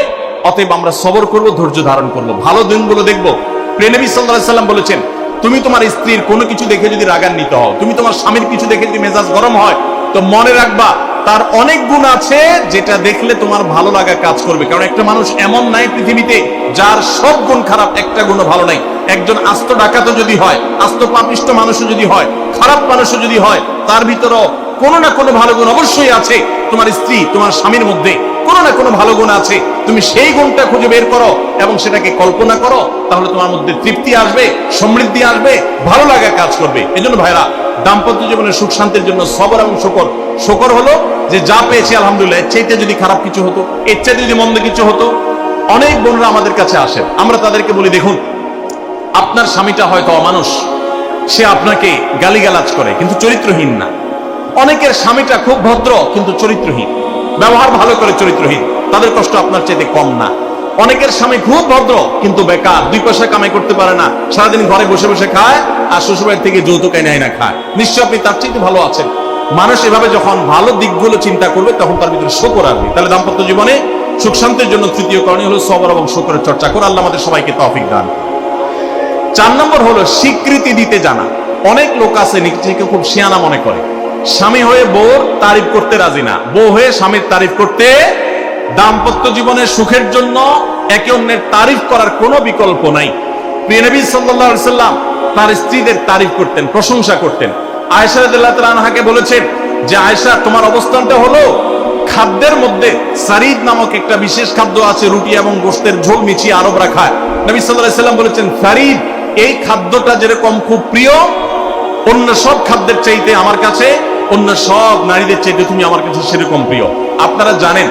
অতএব আমরা সবর করব, ধৈর্য ধারণ করব, ভালো দিনগুলো দেখব। প্রিয় নবী সাল্লাল্লাহু আলাইহি সাল্লাম বলেছেন, তুমি তোমার স্ত্রীর কোনো কিছু দেখে যদি রাগান্বিত হও, তুমি তোমার স্বামীর কিছু দেখে যদি মেজাজ গরম হয়, তো মনে রাখবা তার অনেক গুণ আছে যেটা দেখলে তোমার ভালো লাগা কাজ করবে। কারণ একটা মানুষ এমন নাই পৃথিবীতে যার সব গুণ খারাপ, একটা গুণও ভালো নাই। একজন আস্ত ডাকাতও যদি হয়, আস্ত পাপিষ্ট মানুষও যদি হয়, খারাপ মানুষও যদি হয়, তার ভিতরেও কোনো না কোনো ভালো গুণ অবশ্যই আছে। তোমার স্ত্রী, তোমার স্বামীর মধ্যে কোনো না কোনো ভালো গুণ আছে। তুমি সেই গুণটা খুঁজে বের করো এবং সেটাকে কল্পনা করো, তাহলে তোমার মধ্যে তৃপ্তি আসবে, সমৃদ্ধি আসবে, ভালো লাগা কাজ করবে। এজন্য ভাইরা, দাম্পত্য জীবনের সুখ শান্তির জন্য সবর এবং শকর। শকর হলো যে যা পেয়েছি আলহামদুলিল্লাহ, এর চাইতে যদি খারাপ কিছু হতো, এর চাইতে যদি মন্দ কিছু হতো। অনেক বোনরা আমাদের কাছে আসেন, আমরা তাদেরকে বলি, দেখুন আপনার স্বামীটা হয়তো অমানুষ, সে আপনাকে গালিগালাজ করে কিন্তু চরিত্রহীন না। অনেকের স্বামীটা খুব ভদ্র কিন্তু চরিত্রহীন, ব্যবহার ভালো করে চরিত্রহীন, তাদের কষ্ট আপনার চাইতে কম না। অনেকের স্বামী খুব ভদ্র কিন্তু বেকার, দুই পয়সা কামাই করতে পারে না, সারাদিন ঘরে বসে বসে খায় আর শ্বশুরবাড়ি থেকে যৌতুক এনে না খায়, নিশ্চয় আপনি তার চাইতে ভালো আছেন। মানুষ এভাবে যখন ভালো দিকগুলো চিন্তা করবে, তখন তার ভিতরে শকর আসবে। তাহলে দাম্পত্য জীবনে সুখ শান্তির জন্য তৃতীয় করণীয় হলো সবর এবং শকরের চর্চা করে। আল্লাহ আমাদের সবাইকে তৌফিক দান। 4 নম্বর হলো স্বীকৃতি দিতে জানা। অনেক লোক আছে নিজেকে খুব শিয়ানা মনে করে, স্বামী হয়ে বউর তারিফ করতে রাজি না, বউ হয়ে স্বামীর তারিফ করতে। দাম্পত্য জীবনের সুখের জন্য একে অন্যের তারিফ করার কোনো বিকল্প নাই। প্রিয় নবী সাল্লাল্লাহু আলাইহি সাল্লাম তার স্ত্রীদের তারিফ করতেন, প্রশংসা করতেন। আয়েশা রাদিয়াল্লাহু তাআলা আনহাকে বলেছেন যে আয়েশা, তোমার অবস্থানটা হলো খাদ্যের মধ্যে সারিদ নামক একটা বিশেষ খাদ্য আছে, রুটি এবং গোশতের ঝোল মিছিয়ে আরবরা খায়। নবী সাল্লাল্লাহু আলাইহি সাল্লাম বলেছেন, সারিদ এই খাদ্যটা যেরকম খুব প্রিয় অন্য সব খাদ্যের চাইতে আমার কাছে, অন্য সব নারীদের চাইতে তুমি আমার কাছে সেরকম প্রিয়। আপনারা জানেন,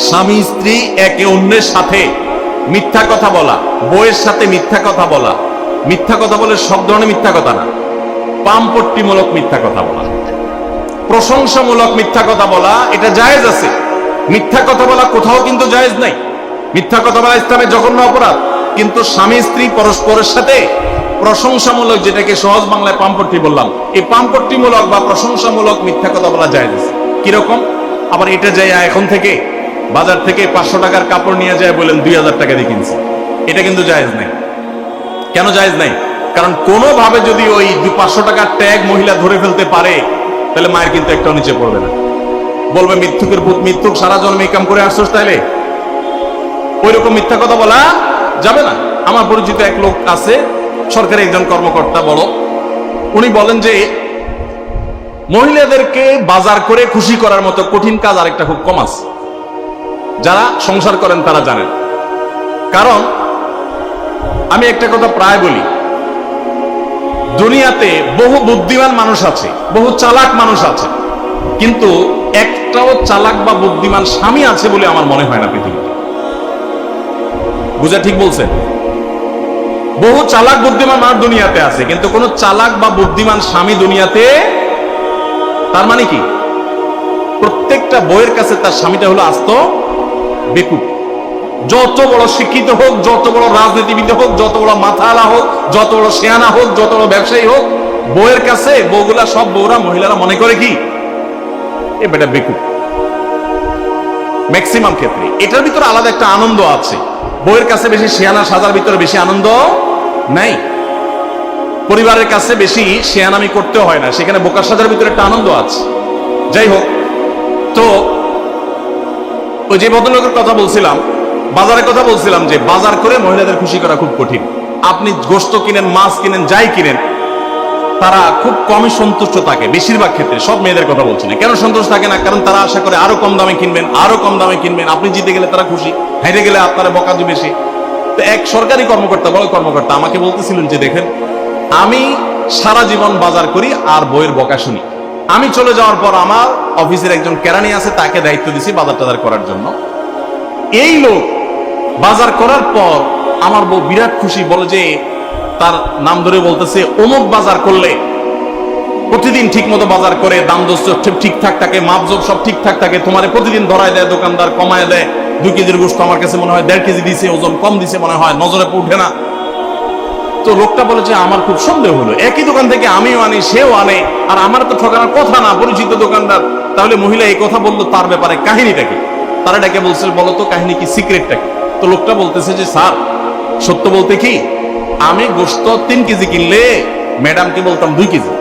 স্বামী স্ত্রী একে অন্যের সাথে মিথ্যা কথা বলা, বউয়ের সাথে মিথ্যা কথা বলা, মিথ্যা কথা বলে সব ধরনের মিথ্যা কথা না, পামপট্টিমূলক মিথ্যা কথা বলা, প্রশংসামূলক মিথ্যা কথা বলা, এটা জায়েজ আছে। মিথ্যা কথা বলা কোথাও কিন্তু জায়েজ নাই। মিথ্যা কথা বলা ইসলামের জঘন্য অপরাধ। কিন্তু স্বামী স্ত্রী পরস্পরের সাথে প্রশংসামূলক, যেটাকে সহজ বাংলায় পামপট্টি বললাম, এই পামপট্টিমূলক বা প্রশংসামূলক মিথ্যা কথা বলা জায়েজ আছে। কিরকম? আবার এটা যায় এখন থেকে বাজার থেকে 500 টাকার কাপড় নিয়ে যায় বলেন 2000 টাকা দিয়ে কিনছে, এটা কিন্তু জায়েজ নাই। কেন জায়েজ নাই? কারণ কোনোভাবে যদি ওই 500 টাকার ট্যাগ মহিলা ধরে ফেলতে পারে, তাহলে মায়ের কিন্তু একটাও নিচে পড়বে না, বলবে মিথ্যুকের ভূত, মিথ্যুক সারা জন্ম এই কাম করে আসছোস, তাইলে ওই রকম মিথ্যা কথা বলা যাবে না। আমার পরিচিত এক লোক আছে, সরকারি একজন কর্মকর্তা বড়, উনি বলেন যে মহিলাদেরকে বাজার করে খুশি করার মতো কঠিন কাজ আরেকটা খুব কম আছে। যারা সংসার করেন তারা জানেন। কারণ আমি একটা কথা প্রায় বলি, দুনিয়াতে বহু বুদ্ধিমান মানুষ আছে, বহু চালাক মানুষ আছে, কিন্তু একটাও চালাক বা বুদ্ধিমান স্বামী আছে বলে আমার মনে হয় না পৃথিবীতে। বুঝা ঠিক বলছেন? বহু চালাক বুদ্ধিমান মানুষ দুনিয়াতে আছে, কিন্তু কোন চালাক বা বুদ্ধিমান স্বামী দুনিয়াতে। তার মানে কি? প্রত্যেকটা বউয়ের কাছে তার স্বামীটা হলো আস্ত বেকুব। যত বড় শিক্ষিত হোক, যত বড় রাজনীতিবিদ হোক, যত বড় মাথাওয়ালা হোক, যত বড় শেয়ানা হোক, যত বড় ব্যবসায়ী হোক, বউয়ের কাছে বউগুলা সব বউরা মহিলারা মনে করে কি এ বেটা বেকুব। ম্যাক্সিমাম ক্ষেত্রে এটার ভিতরে আলাদা একটা আনন্দ আছে। বউয়ের কাছে বেশি শেয়ানা সাজার ভিতরে বেশি আনন্দ নাই। পরিবারের কাছে বেশি শেয়ানামি করতে হয় না, সেখানে বোকার সাজার ভিতরে একটা আনন্দ আছে। যাই হোক, তো ওই যে ভদ্রলোকের কথা বলছিলাম, বাজারের কথা বলছিলাম, যে বাজার করে মহিলাদের খুশি করা খুব কঠিন। আপনি গোশত কিনেন, মাছ কিনেন, যাই কিনেন, তারা খুব কমই সন্তুষ্ট থাকে বেশিরভাগ ক্ষেত্রে। সব মেয়েদের কথা বলছি না। কেন সন্তুষ্ট থাকে না? কারণ তারা আশা করে আরো কম দামে কিনবেন, আরো কম দামে কিনবেন। আপনি জিতে গেলে তারা খুশি, হেরে গেলে আপনারা বকা দিবে সে। তো এক সরকারি কর্মকর্তা, বড় কর্মকর্তা আমাকে বলতেছিলেন যে দেখেন, আমি সারা জীবন বাজার করি আর বইয়ের বকা শুনি। আমি চলে যাওয়ার পর আমার অফিসের একজন কেরানি আছে, তাকে দায়িত্ব দিছি বাজার টাজার করার জন্য। এই লোক বাজার করার পর আমার বউ বিরাট খুশি, বলে যে তার নাম ধরে বলতেছে, অমুক বাজার করলে প্রতিদিন ঠিক মতো বাজার করে, দাম দোষ ঠিকঠাক থাকে, মাপজোপ সব ঠিকঠাক থাকে, তোমার প্রতিদিন ধরায় দেয় দোকানদার, কমায় দেয়। 2 কেজির গোশত আমার কাছে মনে হয় 1.5 কেজি দিছে, ওজন কম দিছে মনে হয়, নজরে উঠে না। তো লোকটা বলে যে আমার খুব সন্দেহ হলো, একই দোকান থেকে আমিও আনি, সেও আনে, আর আমার তো ঠকানোর কথা না, পরিচিত দোকানদার। তাহলে মহিলা এই কথা বললো, তার ব্যাপারে কাহিনীটা কি? তারা ডেকে বলছে, বলো তো কাহিনী কি, সিক্রেটটা কি? তো লোকটা বলতেছে যে স্যার, সত্য বলতে কি, আমি গোশত 3 কেজি কিনলে ম্যাডামকে বলতাম 2 কেজি,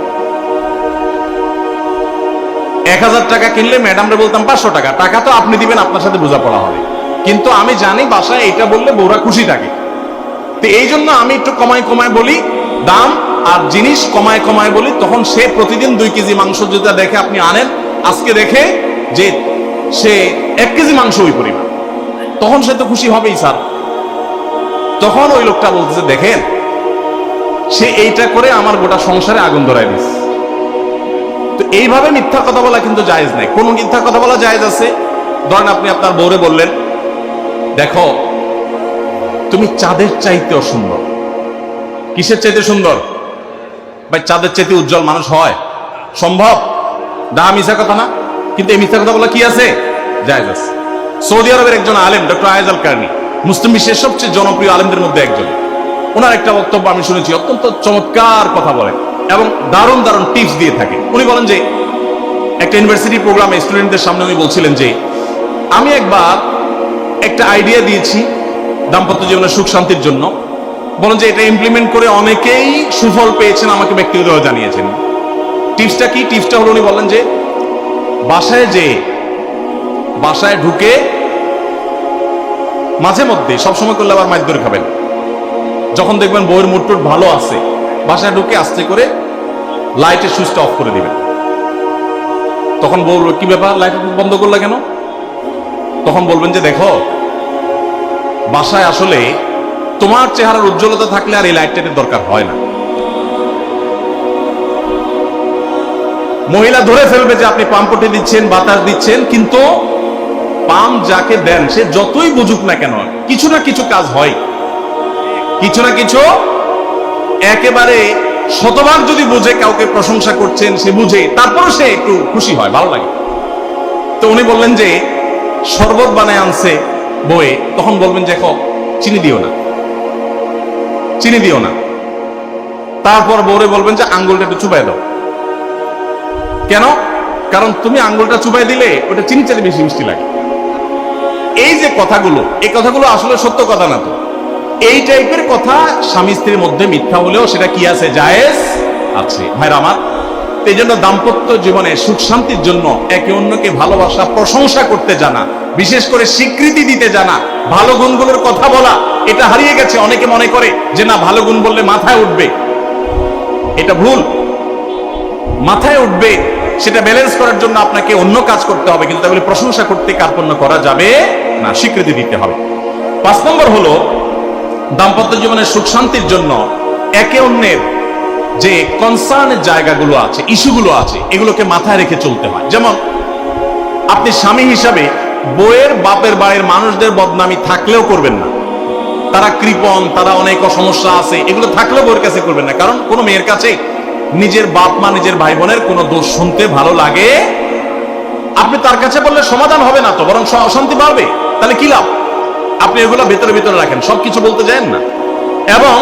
1000 টাকা কিনলে ম্যাডামরে বলতাম 500 টাকা। টাকা তো আপনি দিবেন, আপনার সাথে বোঝাপড়া হবে, কিন্তু আমি জানি বাসায় এটা বললে বউরা খুশি থাকে। তো এই জন্য আমি একটু কমায় কমায় বলি দাম, আর জিনিস কমায় কমায় বলি। তখন সে প্রতিদিন 2 কেজি মাংস যেটা দেখে আপনি আনেন, আজকে দেখে যে সে 1 কেজি মাংস ওই পরিমাণ, তখন সে তো খুশি হবেই স্যার। তখন ওই লোকটা বলতেছে, দেখেন, সে এইটা করে আমার গোটা সংসারে আগুন ধরায় দিচ্ছে। তো এইভাবে মিথ্যা কথা বলা কিন্তু জায়েজ নাই। কোন মিথ্যা কথা বলা জায়েজ আছে? ধরেন আপনি আপনার বউরে বললেন, দেখো তুমি চাঁদের চাইতেও সুন্দর। কিসের চাইতে সুন্দর? ভাই চাঁদের চাইতে উজ্জ্বল মানুষ হয় সম্ভব? মিথ্যা কথা না? কিন্তু এই মিথ্যা কথা বলা কি আছে? জায়েজ আছে। সৌদি আরবের একজন আলেম, ডক্টর আয়েজ আল কারনি, মুসলিম বিশ্বের সবচেয়ে জনপ্রিয় আলেমদের মধ্যে একজন। ওনার একটা বক্তব্য আমি শুনেছি, অত্যন্ত চমৎকার কথা বলেন এবং দারুণ দারুণ টিপস দিয়ে থাকেন। উনি বলেন যে একটা ইউনিভার্সিটি প্রোগ্রামে স্টুডেন্টদের সামনে উনি বলছিলেন যে আমি একবার একটা আইডিয়া দিয়েছি দাম্পত্য জীবনের সুখ শান্তির জন্য। বলেন যে এটা ইমপ্লিমেন্ট করে অনেকেই সুফল পেয়েছেন, আমাকে ব্যক্তিগতভাবে জানিয়েছেন। টিপসটা কি? টিপসটা হলো, উনি বলেন যে বাসায় ঢুকে মাঝে মধ্যে, সবসময় করলে আবার মাইর ধরে খাবেন, যখন দেখবেন বউয়ের মুড টুড ভালো আছে, বাসায় ঢুকে আস্তে করে লাইটের সুইচটা অফ করে দিবেন। তখন বলবো, কি ব্যাপার, লাইট বন্ধ করলা কেন? তখন বলবেন যে দেখো, বাসায় আসলে তোমার চেহারার উজ্জ্বলতা থাকলে আর এই লাইটটার দরকার হয় না। মহিলা ধরে ফেলবে যে আপনি পাম্পটি দিচ্ছেন, বাতাস দিচ্ছেন, কিন্তু পাম্প যাকে দেন সে যতই বুঝুক না কেন, কিছু না কিছু কাজ হয়, কিছু না কিছু। একেবারে শতভাগ যদি বুঝে কাউকে প্রশংসা করছেন, সে বুঝে, তারপরে সে একটু খুশি হয়, ভালো লাগে। তো উনি বললেন যে শরবত বানায় আনছে বয়ে, তখন বলবেন যে চিনি দিও না, চিনি দিও না। তারপর বউরে বলবেন যে আঙ্গুলটা একটু চুবাই দাও। কেন? কারণ তুমি আঙ্গুলটা চুবাই দিলে ওটা চিনি চাইলে বেশি মিষ্টি লাগে। এই যে কথাগুলো, এই কথাগুলো আসলে সত্য কথা না। তো এই টাইপের কথা স্বামী স্ত্রীর মধ্যে মিথ্যা হলেও সেটা কি আছে? জায়েজ আছে। ভাইরা আমার, এই জন্য দাম্পত্য জীবনে সুখ শান্তির জন্য একে অন্যকে ভালোবাসা, প্রশংসা করতে জানা, বিশেষ করে স্বীকৃতি দিতে জানা, ভালো গুণগুলোর কথা বলা, এটা হারিয়ে গেছে। অনেকে মনে করে যে না, ভালো গুণ বললে মাথায় উঠবে। এটা ভুল। মাথায় উঠবে সেটা ব্যালেন্স করার জন্য আপনাকে অন্য কাজ করতে হবে, কিন্তু তাহলে প্রশংসা করতে কার্পণ্য করা যাবে না, স্বীকৃতি দিতে হবে। 5 নম্বর হলো, দাম্পত্য জীবনের সুখ শান্তির জন্য একে অন্যের যে কনসার্নের জায়গাগুলো আছে, ইস্যুগুলো আছে, এগুলোকে মাথায় রেখে চলতে হয়। যেমন আপনি স্বামী হিসাবে বউয়ের বাপের বাড়ির মানুষদের বদনামি থাকলেও করবেন না। তারা কৃপণ, তারা অনেক সমস্যা আছে, এগুলো থাকলেও বউয়ের কাছে করবেন না। কারণ কোনো মেয়ের কাছে নিজের বাপ মা, নিজের ভাই বোনের কোনো দোষ শুনতে ভালো লাগে। আপনি তার কাছে বললে সমাধান হবে না, তো বরং অশান্তি বাড়বে। তাহলে কি লাভ? আপনি এগুলো ভেতরে ভেতরে রাখেন, সবকিছু বলতে যান না। এবং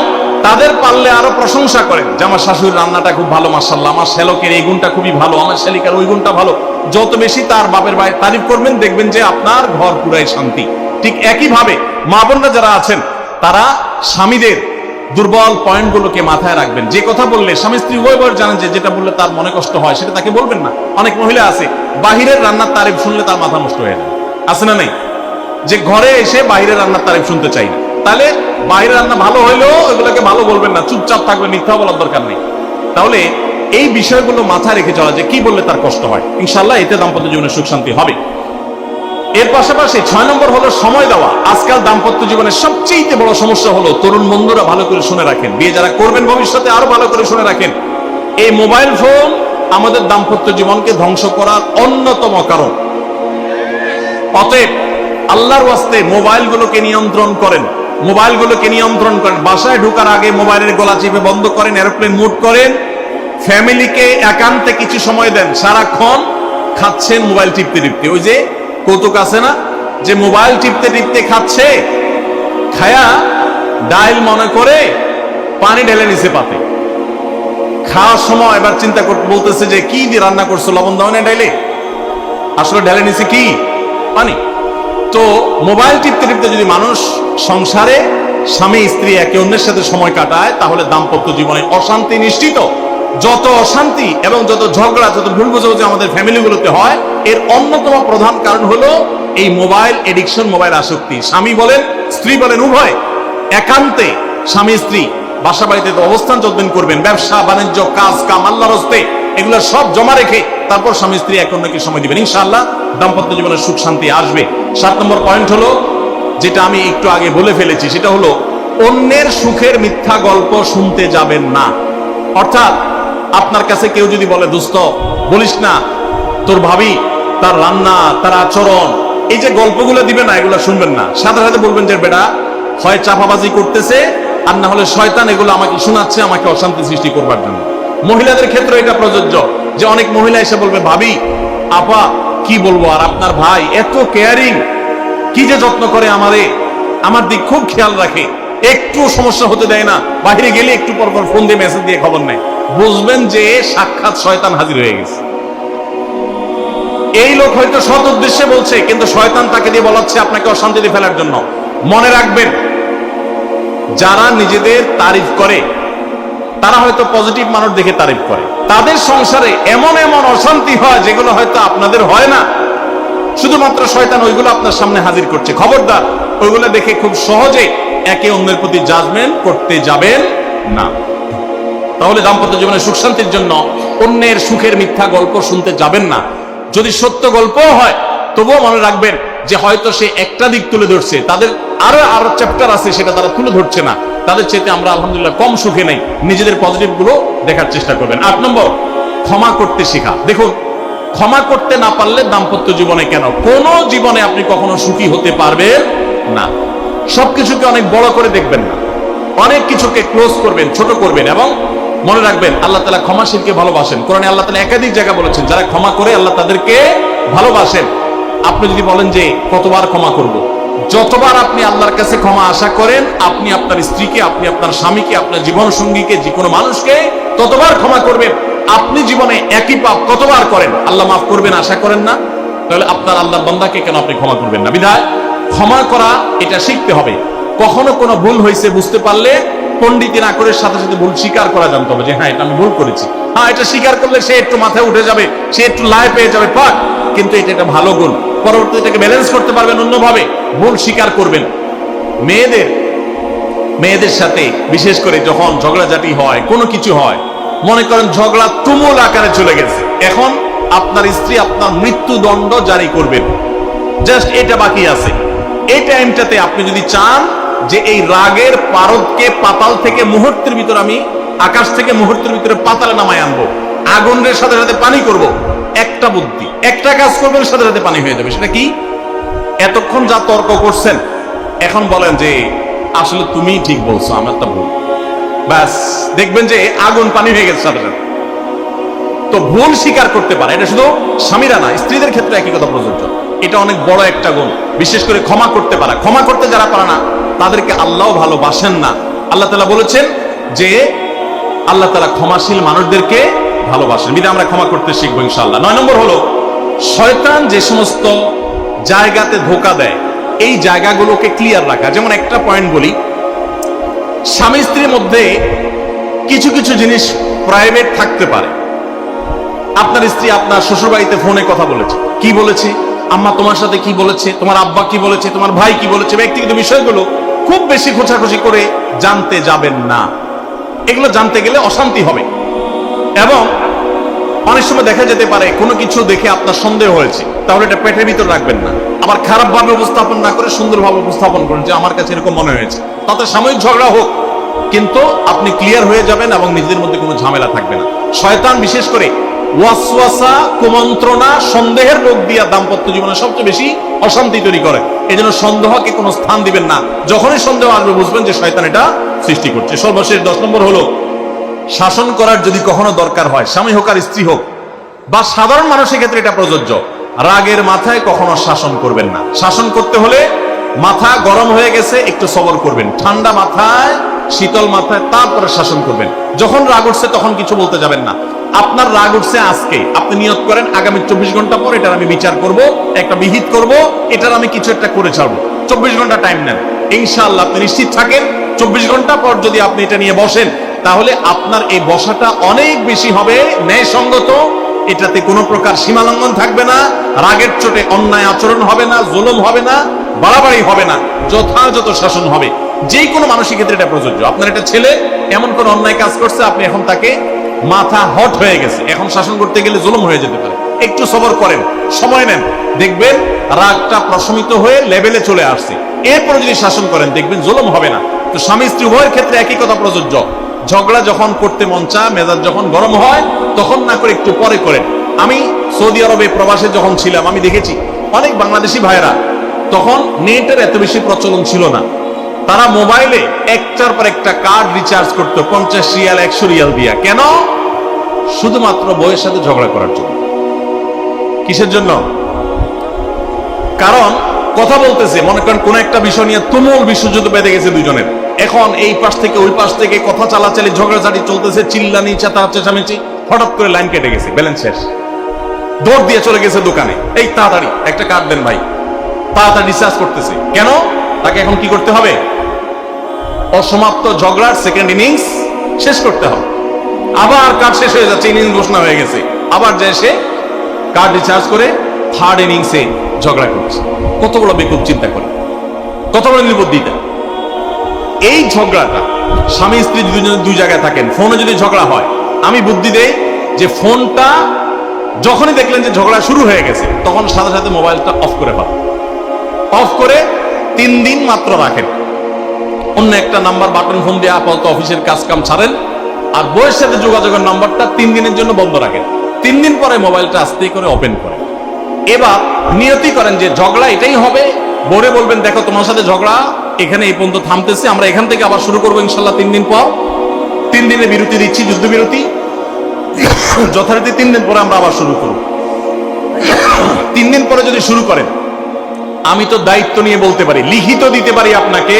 তাদের পারলে আরো প্রশংসা করেন যে আমার শাশুড়ির রান্নাটা খুব ভালো, মাশাআল্লাহ, আমার শ্যালকের এই গুণটা খুবই ভালো, আমার শ্যালিকার ওই গুণটা ভালো। যত বেশি তার বাপের ভাই তারিফ করবেন, দেখবেন যে আপনার ঘর পুরাই শান্তি। ঠিক একই ভাবে মা বোনরা যারা আছেন তারা স্বামীদের দুর্বল পয়েন্টগুলোকে মাথায় রাখবেন। যে কথা বললে স্বামী স্ত্রী উভয় জানেন যে যেটা বললে তার মনে কষ্ট হয় সেটা তাকে বলবেন না। অনেক মহিলা আছে বাহিরের রান্নার তারিফ শুনলে তার মাথা নষ্ট হয়ে যায়, আছে না নেই? যে ঘরে এসে বাইরের রান্নার তারিফ শুনতে চাই না। তাহলে বাইরের রান্না ভালো হইলেও এগুলোকে ভালো বলবেন না, চুপচাপ থাকবেন, মিথ্যা বলার দরকার নেই। তাহলে এই বিষয়গুলো মাথায় রেখে চলা যে কি বললে তার কষ্ট হয়, ইনশাআল্লাহ এতে দাম্পত্য জীবনে সুখ শান্তি হবে। এর পাশাপাশি 6 নম্বর হলো সময় দেওয়া। আজকাল দাম্পত্য জীবনের সবচেয়ে বড় সমস্যা হলো, তরুণ বন্ধুরা ভালো করে শুনে রাখেন, বিয়ে যারা করবেন ভবিষ্যতে আরো ভালো করে শুনে রাখেন, এই মোবাইল ফোন আমাদের দাম্পত্য জীবনকে ধ্বংস করার অন্যতম কারণ। অতএব আল্লাহর ওয়াস্তে মোবাইলগুলোকে নিয়ন্ত্রণ করেন, মোবাইলগুলোকে নিয়ন্ত্রণ করেন। বাসায় ঢোকার আগে মোবাইলের গলা চিপে বন্ধ করেন, এরোপ্লেন মুড করেন। ফ্যামিলিকে একান্তে কিছু সময় দেন। সারাক্ষণ খাচ্ছেন মোবাইল টিপতে টিপতে, ওই যে কৌতুক আছে না যে মোবাইল টিপতে টিপতে খাচ্ছে, খায়া ডাইল মনে করে পানি ঢেলে নিছে পাতে। খাওয়ার সময় এবার চিন্তা করতে বলতেছে যে কি দিয়ে রান্না করছো, লবণ দাও না ডাইলে, আসলে ঢেলে নিছে কি পানি। তো মোবাইল টিপতে টিপতে যদি মানুষ সংসারে স্বামী স্ত্রী একে অন্যের সাথে সময় কাটায়, তাহলে দাম্পত্য জীবনে অশান্তি নিশ্চিত। যত অশান্তি এবং যত ঝগড়া, যত ভুল বোঝাবুঝি আমাদের ফ্যামিলিগুলোতে হয়, এর অন্যতম প্রধান কারণ হলো এই মোবাইল এডিকশন, মোবাইল আসক্তি। স্বামী বলেন স্ত্রী বলেন উভয় একান্তে স্বামী স্ত্রী বাসা বাড়িতে অবস্থান যতদিন করবেন, ব্যবসা বাণিজ্য কাজ কাম আল্লাহর হস্তে, এগুলো সব জমা রেখে তারপর স্বামী স্ত্রী এক অন্যকে সময় দিবেন, ইনশাআল্লাহ দাম্পত্য জীবনের সুখ শান্তি আসবে। 7 নম্বর পয়েন্ট হলো, যেটা আমি একটু আগে বলে ফেলেছি, সেটা হলো অন্যের সুখের মিথ্যা গল্প শুনতে যাবেন না। অর্থাৎ আপনার কাছে কেউ যদি বলে দোস্ত বলিস না, তোর ভাবি তার রান্না তার আচরণ, এই যে গল্পগুলো দিবে না, এগুলো শুনবেন না। সাথে সাথে বলবেন যে বেটা হয় চাপাবাজি করতেছে আর না হলে শয়তান এগুলো আমাকে শোনাচ্ছে, আমাকে অশান্তি সৃষ্টি করবার জন্য। মহিলাদের ক্ষেত্রে এটা প্রযোজ্য, যে অনেক মহিলা এসে বলবে ভাবি আপা কি বলবো, আর আপনার ভাই এত কেয়ারিং, কি যে যত্ন করে আমারে, আমার দিক খুব খেয়াল রাখে, একটু সমস্যা হতে দেয় না, বাইরে গেলে একটু পর পর ফোন দিয়ে মেসেজ দিয়ে খবর নেয়। বুঝবেন যে সাক্ষাৎ শয়তান হাজির হয়ে গেছে। এই লোক হয়তো সৎ উদ্দেশ্যে বলছে, কিন্তু শয়তান তাকে দিয়ে বলাচ্ছে আপনাকে অশান্তিতে ফেলার জন্য। মনে রাখবেন, যারা নিজেদের তারিফ করে তারা হয়তো পজিটিভ মানুষ দেখে তারিফ করে, তাদের সংসারে এমন এমন অশান্তি হয় যেগুলো হয়তো আপনাদের হয় না, শুধুমাত্র শয়তান ওইগুলো আপনার সামনে হাজির করছে। খবরদার, ওইগুলো দেখে খুব সহজে একে অন্যের প্রতি জাজমেন্ট করতে যাবেন না। তাহলে দাম্পত্য জীবনে সুখ শান্তির জন্য অন্যের সুখের মিথ্যা গল্প শুনতে যাবেন না। যদি সত্য গল্পও হয় তবুও মনে রাখবেন যে হয়তো সে একটা দিক তুলে ধরছে, তাদের আরো চ্যাপ্টার আছে সেটা তারা তুলে ধরছে না, তাদের চেয়ে আমরা আলহামদুলিল্লাহ কম সুখে নেই। নিজেদের পজিটিভ গুলো দেখার চেষ্টা করবেন। 8 নম্বর, ক্ষমা করতে শেখা। দেখুন, ক্ষমা করতে না পারলে দাম্পত্য জীবনে কেন কোন জীবনে আপনি কখনো সুখী হতে পারবেন না। সবকিছুকে অনেক বড় করে দেখবেন না, অনেক কিছুকে ক্লোজ করবেন, ছোট করবেন। এবং মনে রাখবেন আল্লাহ তাআলা ক্ষমাশীলকে ভালোবাসেন। কোরআনে আল্লাহ তাআলা একাধিক জায়গা বলেছেন যারা ক্ষমা করে আল্লাহ তাদেরকে ভালোবাসেন। আপনি যদি বলেন যে কতবার ক্ষমা করব, যতবার আপনি আল্লাহর কাছে ক্ষমা আশা করেন, আপনি আপনার স্ত্রীকে, আপনি আপনার স্বামীকে, আপনার জীবন সঙ্গীকে, যে কোনো মানুষকে ততবার ক্ষমা করবেন। আপনি জীবনে একই পাপ কতবার করেন আল্লাহ মাফ করবেন আশা করেন না, তাহলে আপনার আল্লাহর বান্দাকে কেন আপনি ক্ষমা করবেন না? বিধায় ক্ষমা করা এটা শিখতে হবে। কখনো কোনো ভুল হয়েছে বুঝতে পারলে পণ্ডিতের আকরের সাথে সাথে ভুল স্বীকার করা জানতে হবে, যে হ্যাঁ এটা আমি ভুল করেছি। হ্যাঁ, এটা স্বীকার করলে সে একটু মাথায় উঠে যাবে, সে একটু লাই পেয়ে যাবে, পাক। কিন্তু এটা একটা ভালো গুণ, পরবর্তীতে এটাকে ব্যালেন্স করতে পারবেন অন্যভাবে। ভুল স্বীকার করবেন। মেয়েদের সাথে বিশেষ করে যখন ঝগড়াঝাটি হয়, কোনো কিছু হয়, মনে করেন ঝগড়া তুমুল আকারে চলে গেছে, এখন আপনার স্ত্রী আপনার মৃত্যুদণ্ড জারি করবেন, জাস্ট এটা বাকি আছে। এই টাইমটাতে আপনি যদি চান যে এই রাগের পারদকে পাতাল থেকে মুহূর্তের ভিতর, আমি আকাশ থেকে মুহূর্তের ভিতরে পাতালে নামায় আনবো, আগুনের সাথে সাথে পানি করব, একটা বুদ্ধি, একটা কাজ করবেন, সাথে সাথে পানি হয়ে যাবে। সেটা কি? এতক্ষণ যা তর্ক করছেন এখন বলেন যে আসলে তুমি ঠিক বলছো, আমার তো ভুল, ব্যাস দেখবেন যে আগুন পানি হয়ে গেছে সাথে সাথে। তো ভুল স্বীকার করতে পারে, এটা শুধু স্বামীরা না, স্ত্রীদের ক্ষেত্রে একই কথা প্রযোজ্য। এটা অনেক বড় একটা গুণ। বিশেষ করে ক্ষমা করতে পারা। ক্ষমা করতে যারা পারে না তাদেরকে আল্লাহ ভালোবাসেন না। আল্লাহ তাআলা বলেছেন যে আল্লাহ তাআলা ক্ষমাশীল মানুষদেরকে ভালোবাসেন। বিধায় আমরা ক্ষমা করতে শিখবো ইনশাআল্লাহ। 9 নম্বর হলো শয়তান যে সমস্ত জায়গাতে ধোঁকা দেয় এই জায়গাগুলোকে ক্লিয়ার রাখা। যেমন একটা পয়েন্ট বলি, স্বামী স্ত্রীর মধ্যে কিছু কিছু জিনিস প্রাইভেট থাকতে পারে। আপনার স্ত্রী আপনার শ্বশুর বাড়িতে ফোনে কথা বলেছে, কি বলেছে, আম্মা তোমার সাথে কি বলেছে, তোমার আব্বা কি বলেছে, তোমার ভাই কি বলেছে, ব্যক্তিগত বিষয়গুলো খুব বেশি খোঁচাখুচি করে জানতে যাবেন না। এগুলো জানতে গেলে অশান্তি হবে। এবং অনেক সময় দেখা যেতে পারে কোনো কিছু দেখে আপনার সন্দেহ হয়েছে, তাহলে এটা পেটের ভিতর রাখবেন না। আবার খারাপ ভাবে উপস্থাপন না করে সুন্দরভাবে উপস্থাপন করুন যে আমার কাছে এরকম মনে হয়েছে। তাতে সাময়িক ঝগড়া হোক, কিন্তু আপনি ক্লিয়ার হয়ে যাবেন এবং নিজেদের মধ্যে কোনো ঝামেলা থাকবে না। শয়তান বিশেষ করে ওয়াসওয়াসা, কুমন্ত্রণা, সন্দেহের রোগ দিয়া দাম্পত্য জীবনে সবচেয়ে বেশি অশান্তি তৈরি করে। এই জন্য সন্দেহকে কোনো স্থান দিবেন না। যখনই সন্দেহ আসবে বুঝবেন যে শয়তান এটা সৃষ্টি করছে। সর্বশেষ 10 নম্বর হলো শাসন করার যদি কখনো দরকার হয়, স্বামী হোক আর স্ত্রী হোক বা সাধারণ মানুষের ক্ষেত্রে এটা প্রযোজ্য, রাগের মাথায় কখনো শাসন করবেন না। শাসন করতে হলে মাথা গরম হয়ে গেছে একটু সবর করবেন, ঠান্ডা মাথায় শীতল মাথায় তারপরে শাসন করবেন। যখন রাগ উঠছে তখন কিছু বলতে যাবেন না। আপনার রাগ উঠছে আজকে, আপনি নিয়ত করেন আগামী 24 ঘন্টা পর এটার আমি বিচার করব, একটা বিহিত করব, এটার আমি কিছু একটা করে ছাড়বো। 24 ঘন্টা টাইম নেন, ইনশাআল্লাহ আপনি নিশ্চিত থাকেন 24 ঘন্টা পর যদি আপনি এটা নিয়ে বসেন তাহলে আপনার এই বসাটা অনেক বেশি হবে ন্যায়সঙ্গত। এটাতে কোনো প্রকার সীমালঙ্ঘন থাকবে না, রাগের চোটে অন্যায় আচরণ হবে না, জুলুম হবে না, বাড়াবাড়ি হবে না, যথাযথ শাসন হবে। যে কোনো মানুষের ক্ষেত্রে এটা প্রযোজ্য। আপনার একটা ছেলে এমন কোন অন্যায় কাজ করছে, আপনি এখন তাকে মাথা হট হয়ে গেছে, এখন শাসন করতে গেলে জুলুম হয়ে যেতে পারে। একটু সবর করেন, সময় নেন, দেখবেন রাগটা প্রশমিত হয়ে লেভেলে চলে আসছে। এরপর যদি শাসন করেন দেখবেন জুলুম হবে না। তো স্বামী স্ত্রী উভয়ের ক্ষেত্রে একই কথা প্রযোজ্য। ঝগড়া যখন করতে মন চায়, মেজাজ যখন গরম হয় তখন না করে একটু পরে করেন। আমি সৌদি আরবে প্রবাসে যখন ছিলাম আমি দেখেছি অনেক বাংলাদেশি ভাইরা, তখন নেটের এত বেশি প্রচলন ছিল না, তারা মোবাইলে একটার পর একটা কার্ড রিচার্জ করতো 50 রিয়াল 100 রিয়াল দিয়া। কেন? শুধুমাত্র বউয়ের সাথে ঝগড়া করার জন্য। কিসের জন্য? কারণ কথা বলতেছে, মনে করেন কোন একটা বিষয় নিয়ে তুমুল বিশ্বযুদ্ধ বেঁধে গেছে দুজনের, এখন এই পাশ থেকে ওই পাশ থেকে কথা চালাচালি ঝগড়াঝাটি চলতেছে, চিল্লানি চেঁচামেচি, হঠাৎ করে লাইন কেটে গেছে, ব্যালেন্স শেষ, দৌড় দিয়ে চলে গেছে দোকানে, এই তাড়াতাড়ি একটা কার্ড দেন ভাই, তাড়াতাড়ি রিচার্জ করতেছে। কেন? তাকে এখন কি করতে হবে? অসমাপ্ত ঝগড়ার সেকেন্ড ইনিংস শেষ করতে হবে। আবার কার্ড শেষ হয়ে যাচ্ছে, ইনিংস ঘোষণা হয়ে গেছে, আবার যে সে কার্ড রিচার্জ করে থার্ড ইনিংসে ঝগড়া করছে। কত বড় বেকুব চিন্তা করে, কত বড় নির্বুদ্ধিতা। এই ঝগড়াটা স্বামী স্ত্রী দুই জায়গায় থাকেন, ফোনে যদি ঝগড়া হয়, আমি বুদ্ধি দেই যে ফোনটা যখনই দেখলেন যে ঝগড়া শুরু হয়ে গেছে তখন সাথে সাথে মোবাইলটা অফ করে ফেলেন। অফ করে 3 দিন মাত্র রাখেন, অন্য একটা নাম্বার বাটন ফোন দিয়ে আপাতত অফিসের কাজ কাম ছাড়েন, আর বউয়ের সাথে যোগাযোগের নাম্বারটা 3 দিনের জন্য বন্ধ রাখেন। 3 দিন পরে মোবাইলটা আস্তে করে ওপেন করেন। এবার নিয়তি করেন যে ঝগড়া এটাই হবে, বউরে বলবেন দেখো তোমার সাথে ঝগড়া এখানে এই পর্যন্ত থামতেছে, আমরা এখান থেকে আবার শুরু করবো ইনশাল্লাহ 3 দিন পর। 3 দিনের বিরতি দিচ্ছি, যুদ্ধবিরতি, যথারীতি 3 দিন পরে আমরা আবার শুরু করব। 3 দিন পরে যদি শুরু করেন, আমি তো দায়িত্ব নিয়ে বলতে পারি, লিখিত দিতে পারি আপনাকে,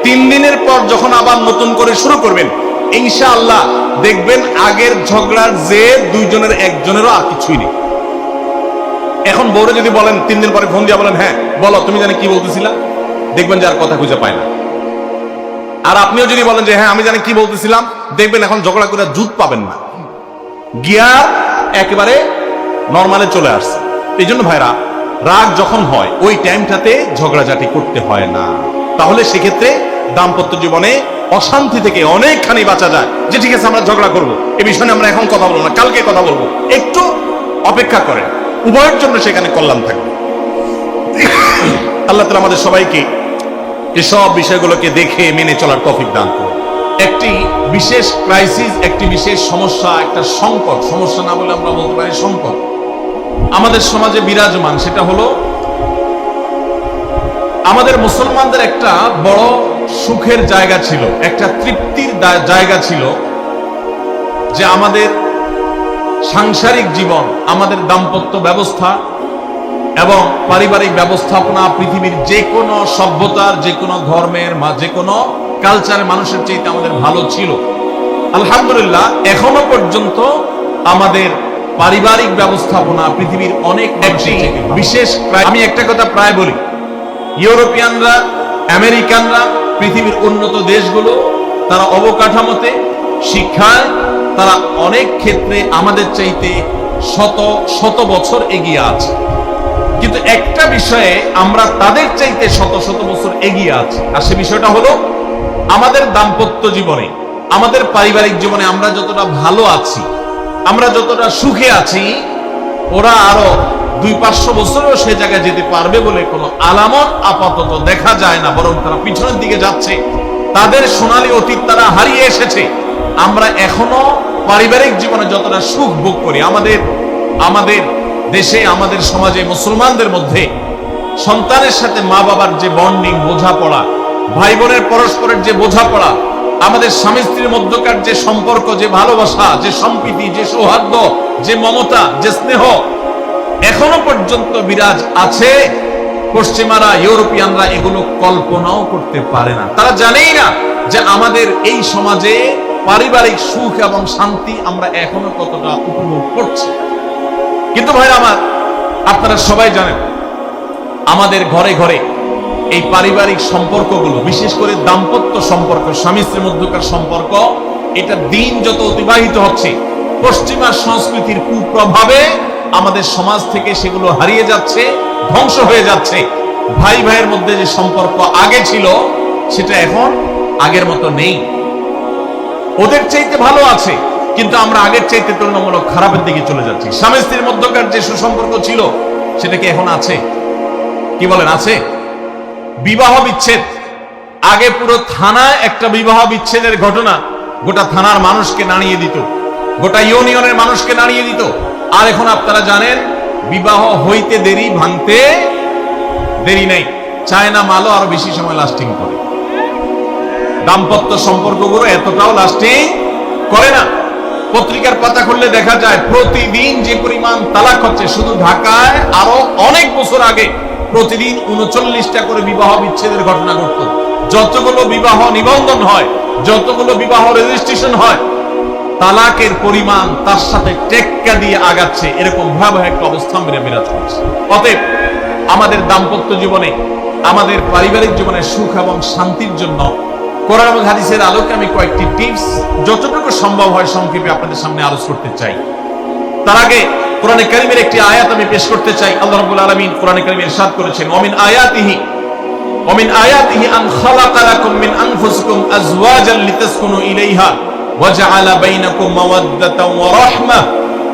3 দিনের পর যখন আবার নতুন করে শুরু করবেন ইনশাআল্লাহ দেখবেন আগের ঝগড়ার যে দুইজনের একজনেরও আর কিছুই নেই। এখন বউরে যদি বলেন 3 দিন পরে ফোন দিয়ে বলেন হ্যাঁ বলো তুমি জানি কি বলতেছিলা, দেখবেন যে আর কথা খুঁজে পায় না। আর আপনিও যদি বলেন যে হ্যাঁ আমি জানি কি বলতেছিলাম, দেখবেন এখন ঝগড়া করে জুত পাবেন না, গিয়ার একেবারে নরমালে চলে আসছে। এই জন্য ভাইরা রাগ যখন হয় ওই টাইমটাতে ঝগড়াঝাটি করতে হয় না, তাহলে সেক্ষেত্রে দাম্পত্য জীবনে অশান্তি থেকে অনেকখানি বাঁচা যায়। যে ঠিক আছে আমরা ঝগড়া করবো, এই বিষয়ে আমরা এখন কথা বলবো না, কালকে কথা বলবো, একটু অপেক্ষা করেন, উভয়ের জন্য সেখানে কল্যাণ থাকবে। আল্লাহ তাআলা আমাদের সবাইকে এসব বিষয়গুলোকে দেখে মেনে চলার তৌফিক দান করুন। একটি বিশেষ ক্রাইসিস, একটি বিশেষ সমস্যা, একটা সংকট, সমস্যা না বলে আমরা বলতে পারি সংকট আমাদের সমাজে বিরাজমান। সেটা হলো আমাদের মুসলমানদের একটা বড় সুখের জায়গা ছিল, একটা তৃপ্তির জায়গা ছিল যে আমাদের সাংসারিক জীবন, আমাদের দাম্পত্য ব্যবস্থা এবং পারিবারিক ব্যবস্থাপনা পৃথিবীর যে কোনো সভ্যতার, যে কোনো ধর্মের, যে কোনো কালচারের মানুষের চাইতে আমাদের ভালো ছিল। আলহামদুলিল্লাহ এখনো পর্যন্ত আমাদের পারিবারিক ব্যবস্থাপনা পৃথিবীর অনেক বিশেষ, আমি একটা কথা প্রায় বলি, ইউরোপিয়ানরা, আমেরিকানরা, পৃথিবীর উন্নত দেশগুলো, তারা অবকাঠামোতে, শিক্ষায় তারা অনেক ক্ষেত্রে আমাদের চাইতে শত শত বছর এগিয়ে আছে। কিন্তু একটা বিষয়ে আমরা তাদের চাইতে শত শত বছর এগিয়ে আছি, আর সে বিষয়টা হলো আমাদের দাম্পত্য জীবনে, আমাদের পারিবারিক জীবনে আমরা যতটা ভালো আছি, আমরা যতটা সুখে আছি, ওরা আরো 200-500 বছরও সে জায়গায় যেতে পারবে বলে কোনো আলামত আপাতত দেখা যায় না, বরং তারা পিছনের দিকে যাচ্ছে। তাদের সোনালী অতীত তারা হারিয়ে এসেছে। আমরা এখনো পারিবারিক জীবনে যতটা সুখ ভোগ করি, আমাদের দেশে, আমাদের সমাজে, মুসলমানদের মধ্যে সন্তানের সাথে মা বাবার যে বন্ডিং, বোঝাপড়া, ভাই বোনের পরস্পরের যে বোঝাপড়া, আমাদের স্বামী স্ত্রীর মধ্যকার যে সম্পর্ক, যে ভালোবাসা, যে সম্প্রীতি, যে সৌহার্দ্য, যে মমতা, যে স্নেহ এখনো পর্যন্ত বিরাজ আছে। পশ্চিমারা, ইউরোপিয়ানরা এগুলো কল্পনাও করতে পারে না। তারা জানেই না যে আমাদের এই সমাজে পারিবারিক সুখ এবং শান্তি আমরা এখনো কতটা উপভোগ করছি। কিন্তু ভাইরা আমার, আপনারা সবাই জানেন আমাদের ঘরে ঘরে এই পারিবারিক সম্পর্কগুলো, বিশেষ করে দাম্পত্য সম্পর্ক, স্বামী স্ত্রীর মধ্যকার সম্পর্ক, এটা দিন যত অতিবাহিত হচ্ছে, পশ্চিমা সংস্কৃতির কুপ্রভাবে আমাদের সমাজ থেকে সেগুলো হারিয়ে যাচ্ছে, ধ্বংস হয়ে যাচ্ছে। ভাই ভাইয়ের মধ্যে যে সম্পর্ক আগে ছিল সেটা এখন আগের মতো নেই। ওদের চাইতে ভালো আছে, কিন্তু আমরা আগের চাইতে তুলনামূলক খারাপের দিকে চলে যাচ্ছি। স্বামী স্ত্রীর মধ্যকার যে সুসম্পর্ক ছিল সেটা কি এখন আছে? কি বলেন, আছে? বিবাহ বিচ্ছেদ, আগে পুরো থানায় একটা বিবাহ বিচ্ছেদের ঘটনা গোটা থানার মানুষকে নাড়িয়ে দিত, গোটা ইউনিয়নের মানুষকে নাড়িয়ে দিত। আর এখন আপনারা জানেন বিবাহ হইতে দেরি, ভাঙতে দেরি নেই। চায়না মালও আরো বেশি সময় লাস্টিং করে। দাম্পত্য সম্পর্কগুলো এতটাও লাস্টিং করে না। পত্রিকার পাতা খুললে দেখা যায় প্রতিদিন যে পরিমাণ তালাক হচ্ছে, শুধু ঢাকায় আরো অনেক বছর আগে প্রতিদিন 39টা করে বিবাহ বিচ্ছেদের ঘটনা ঘটত। যতগুলো বিবাহ নিবন্ধন হয়, যতগুলো বিবাহ রেজিস্ট্রেশন হয়, তালাকের পরিমাণ তার সাথে টেক্কা দিয়ে আগাচ্ছে। এরকম ভয়াবহ একটা অবস্থান বিরাজ করছে। অতএব আমাদের দাম্পত্য জীবনে, আমাদের পারিবারিক জীবনে সুখ এবং শান্তির জন্য কোরআন এবং হাদিসের আলোকে আমি কয়েকটি টিপস যতটুকু সম্ভব হয় সংক্ষেপে আপনাদের সামনে আলোচনা করতে চাই। তার আগে কোরআনে কারীমের একটি আয়াত আমি পেশ করতে চাই। আল্লাহ রাব্বুল আলামিন কোরআনে কারীমে ইরশাদ করেছেন, ওমিন আয়াতিহি আন খালাকা লাকুম মিন আনফুসিকুম আজওয়াজান লিতাসকুনু ইলাইহা ওয়া জাআলা বাইনাকুম মাওয়াদ্দাতান ওয়া রাহমাহ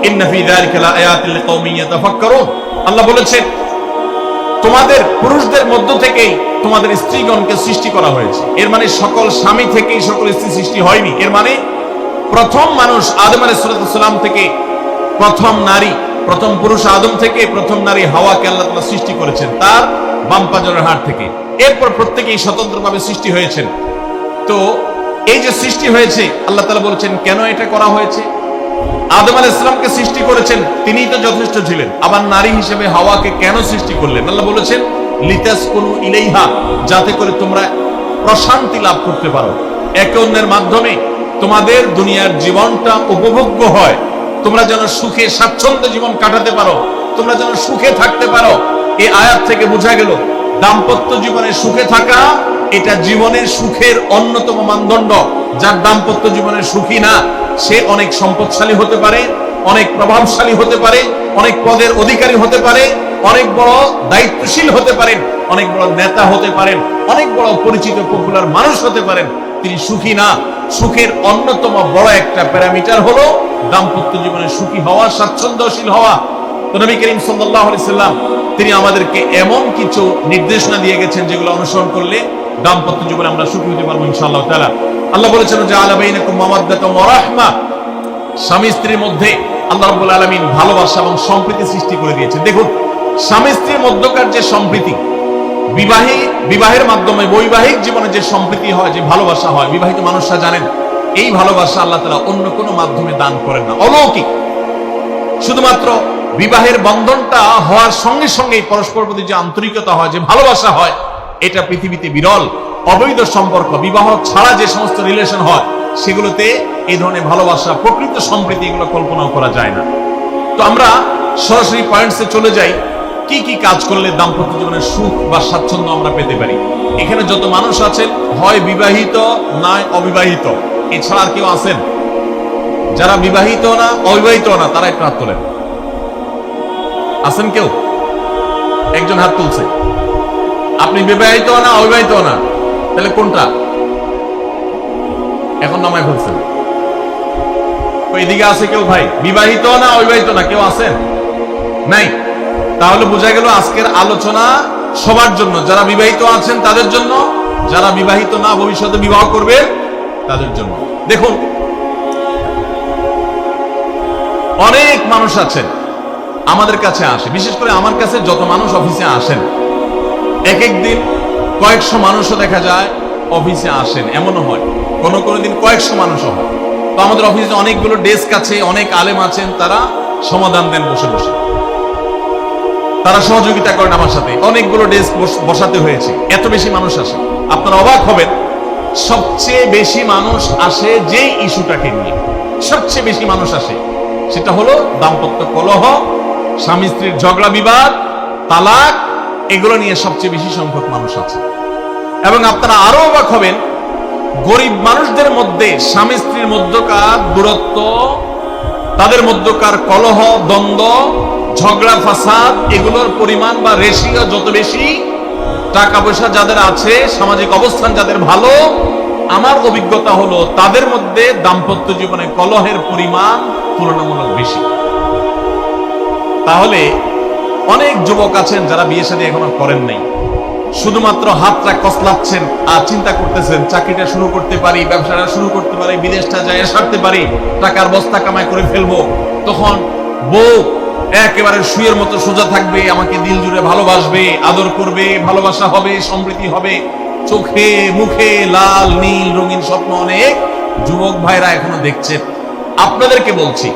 ইন্না ফি যালিকা লাআয়াতিন লিকাওমিন ইয়াতাফাক্কারুন। আল্লাহ বলেছেন, তোমাদের পুরুষদের মধ্য থেকেই তোমাদের স্ত্রীগণকে সৃষ্টি করা হয়েছে। এর মানে সকল স্বামী থেকেই সকল স্ত্রী সৃষ্টি হয়নি। এর মানে প্রথম মানুষ আদম আলাইহিস সালাম থেকে প্রথম নারী, প্রথম পুরুষ আদম থেকে প্রথম নারী হাওয়াকে আল্লাহ তাআলা সৃষ্টি করেছেন তার বাম পাঁজরের হাড় থেকে। এরপর প্রত্যেকেই স্বতন্ত্রভাবে সৃষ্টি হয়েছেন। তো এই যে সৃষ্টি হয়েছে, আল্লাহ তাআলা বলেছেন কেন এটা করা হয়েছে। আদম আলাইহিস সালামকে সৃষ্টি করেছেন, তিনিই তো যথেষ্ট ছিলেন। আবার নারী হিসেবে হাওয়াকে কেন সৃষ্টি করলেন? আল্লাহ বলেছেন লিতাসকুনু ইলাইহা, যাতে করে তোমরা প্রশান্তি লাভ করতে পারো, একে অন্যের মাধ্যমে তোমাদের দুনিয়ার জীবনটা উপভোগ্য হয়, তোমরা যেন সুখে স্বাচ্ছন্দ্যে জীবন কাটাতে পারো, তোমরা যেন সুখে থাকতে পারো। এই আয়াত থেকে বোঝা গেল দাম্পত্য জীবনে সুখে থাকা এটা জীবনের সুখের অন্যতম মানদণ্ড। যার দাম্পত্য জীবনে সুখী না, সে অনেক সম্পদশালী হতে পারে, অনেক প্রভাবশালী হতে পারে, অনেক পদের অধিকারী হতে পারে, অনেক বড় দায়িত্বশীল হতে পারেন, অনেক বড় নেতা হতে পারেন, অনেক বড় পরিচিত পপুলার মানুষ হতে পারেন। তিনি সুখী না। সুখের অন্যতম বড় একটা প্যারামিটার হলো দাম্পত্য জীবনে সুখী হওয়া, স্বাচ্ছন্দ্যশীল হওয়া। তো নবী করিম সাল্লাল্লাহু আলাইহি সাল্লাম তিনি আমাদেরকে এমন কিছু নির্দেশনা দিয়ে গেছেন যেগুলো অনুসরণ করলে দাম্পত্য জীবনে আমরা সুখী হতে পারবো ইনশাআল্লাহ তাআলা। আল্লাহ বলেছেন যে আলা বাইনাকুম মাওয়াদ্দাতান ওয়া রাহমা, স্বামী স্ত্রীর মধ্যে আল্লাহ রাব্বুল আলামিন ভালোবাসা এবং সম্প্রীতি সৃষ্টি করে দিয়েছেন। দেখুন, স্বামী স্ত্রীর মধ্যকার যে সম্প্রীতি, বিবাহের মাধ্যমে বৈবাহিক জীবনে যে সম্প্রীতি হয়, যে ভালোবাসা হয়, বিবাহিত মানুষরা জানেন এই ভালোবাসা আল্লাহ তাআলা অন্য কোনো মাধ্যমে দান করেন না। অলৌকিক, শুধুমাত্র বিবাহের বন্ধনটা হওয়ার সঙ্গে সঙ্গেই পরস্পর প্রতি যে আন্তরিকতা হয়, যে ভালোবাসা হয়, এটা পৃথিবীতে বিরল। অবৈধ সম্পর্ক, বিবাহ ছাড়া যে সমস্ত রিলেশন হয়, সেগুলোতে এই ধরনের ভালোবাসা, প্রকৃত সম্প্রীতি, এগুলো কল্পনাও করা যায় না। তো আমরা সরাসরি পয়েন্টসে চলে যাই, কি কি কাজ করলে দাম্পত্য জীবনের সুখ বা স্বাচ্ছন্দ্য আমরা পেতে পারি। এখানে যত মানুষ আছেন, হয় বিবাহিত নয় অবিবাহিত, এছাড়া আর কেউ আছেন যারা বিবাহিত না অবিবাহিত না? তারা একটু হাত তোলেন। আছেন কেউ? একজন হাত তুলছে। আপনি বিবাহিত না অবিবাহিত না? তাহলে কোনটা? এখন নামায় ফেলছেন। এদিকে আছে কেউ? ভাই বিবাহিত না অবিবাহিত না? কেউ আছেন? নাই? তাহলে বোঝা গেল আজকের আলোচনা সবার জন্য। যারা বিবাহিত আছেন তাদের জন্য, যারা বিবাহিত না ভবিষ্যতে বিবাহ করবেন তাদের জন্য। দেখুন, অনেক মানুষ আছেন আমাদের কাছে আসে, বিশেষ করে আমার কাছে যত মানুষ অফিসে আসেন, এক এক দিন কয়েকশো মানুষও দেখা যায় অফিসে আসেন, এমনও হয় কোনো কোনো দিন কয়েকশো মানুষও হয়। তো আমাদের অফিসে অনেকগুলো ডেস্ক আছে, অনেক আলেম আছেন, তারা সমাধান দেন বসে বসে, তারা সহযোগিতা করেন আমার সাথে। অনেকগুলো ডেস্ক বসাতে হয়েছে, এত বেশি মানুষ আসে। আপনারা অবাক হবেন, সবচেয়ে বেশি মানুষ আসে যে ইস্যুটাকে নিয়ে, সবচেয়ে বেশি মানুষ আসে সেটা হলো দাম্পত্য কলহ, স্বামী স্ত্রীর ঝগড়া বিবাদ, তালাক, এগুলো নিয়ে সবচেয়ে বেশি সংখ্যক মানুষ আছে। এবং আপনারা আরো অবাক হবেন, গরিব মানুষদের মধ্যে স্বামী স্ত্রীর মধ্যকার দূরত্ব, তাদের মধ্যকার কলহ, দ্বন্দ্ব, ঝগড়া, ফাসাদ, এগুলোর পরিমাণ বা রেশিও যত বেশি, টাকা পয়সা যাদের আছে, সামাজিক অবস্থান যাদের ভালো, আমার অভিজ্ঞতা হলো তাদের মধ্যে দাম্পত্য জীবনে কলহের পরিমাণ তুলনামূলক বেশি। তাহলে অনেক যুবক আছেন যারা বিয়ে শাদী এখনো করেন নাই, শুধুমাত্র হাতটা কসলাচ্ছেন আর চিন্তা করতেছেন চাকরিটা শুরু করতে পারি, ব্যবসাটা শুরু করতে পারি, বিদেশটা যাই সারতে পারি, টাকার বস্তা কামাই করে ফেলবো। তখন বউ একেবারে শুয়ের মতো সোজা থাকবে, আমাকে দিল জুড়ে ভালোবাসবে, আদর করবে, ভালোবাসা হবে, সমৃদ্ধি হবে। চোখে মুখে লাল নীল রঙিন স্বপ্ন অনেক যুবক ভাইরা এখনো দেখছেন। আপনাদেরকে বলছি,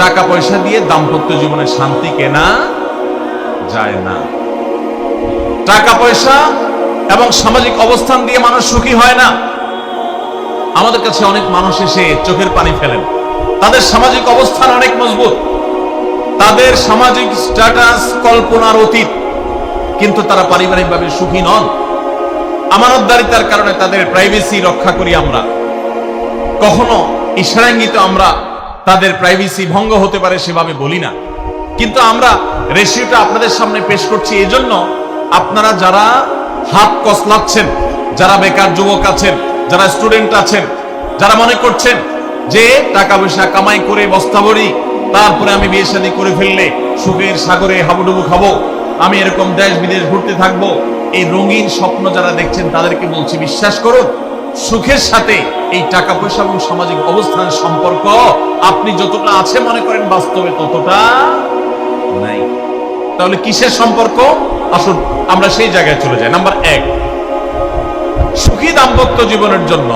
টাকা পয়সা দিয়ে দাম্পত্য জীবনে শান্তি কেনা যায় না। টাকা পয়সা এবং সামাজিক অবস্থান দিয়ে মানুষ সুখী হয় না। আমাদের কাছে অনেক মানুষ এসে চোখের পানি ফেলেন, তাদের সামাজিক অবস্থান অনেক মজবুত, তাদের সামাজিক স্ট্যাটাস কল্পনার অতীত, কিন্তু তারা পারিবারিকভাবে সুখী নন। আমানতদারিতার কারণে তাদের প্রাইভেসি রক্ষা করি আমরা, কখনো ইশারাঙ্গিত আমরা তাদের প্রাইভেসি ভঙ্গ হতে পারে সেভাবে বলি না। কিন্তু আমরা রেশিওটা আপনাদের সামনে পেশ করছি এজন্য, আপনারা যারা হাত কসলাচ্ছেন, যারা বেকার যুবক আছেন, যারা স্টুডেন্ট আছেন, যারা মনে করছেন যে টাকা পয়সা কামাই করে বস্তা ভরি, তারপরে আমি বিয়ে শাদী করে ফেললে সুখের সাগরে হাবুডুবু খাবো, আমি এরকম দেশ বিদেশ ঘুরতে থাকবো, এই রঙিন স্বপ্ন যারা দেখছেন তাদেরকে বলছি, বিশ্বাস করুন, সুখের সাথে এই টাকা পয়সা এবং সামাজিক অবস্থানের সম্পর্ক আপনি যতটা আছে মনে করেন, বাস্তবে ততটা নাই। তাহলে কিসের সম্পর্ক? আসুন আমরা সেই জায়গায় চলে যাই। নাম্বার 1, সুখী দাম্পত্য জীবনের জন্য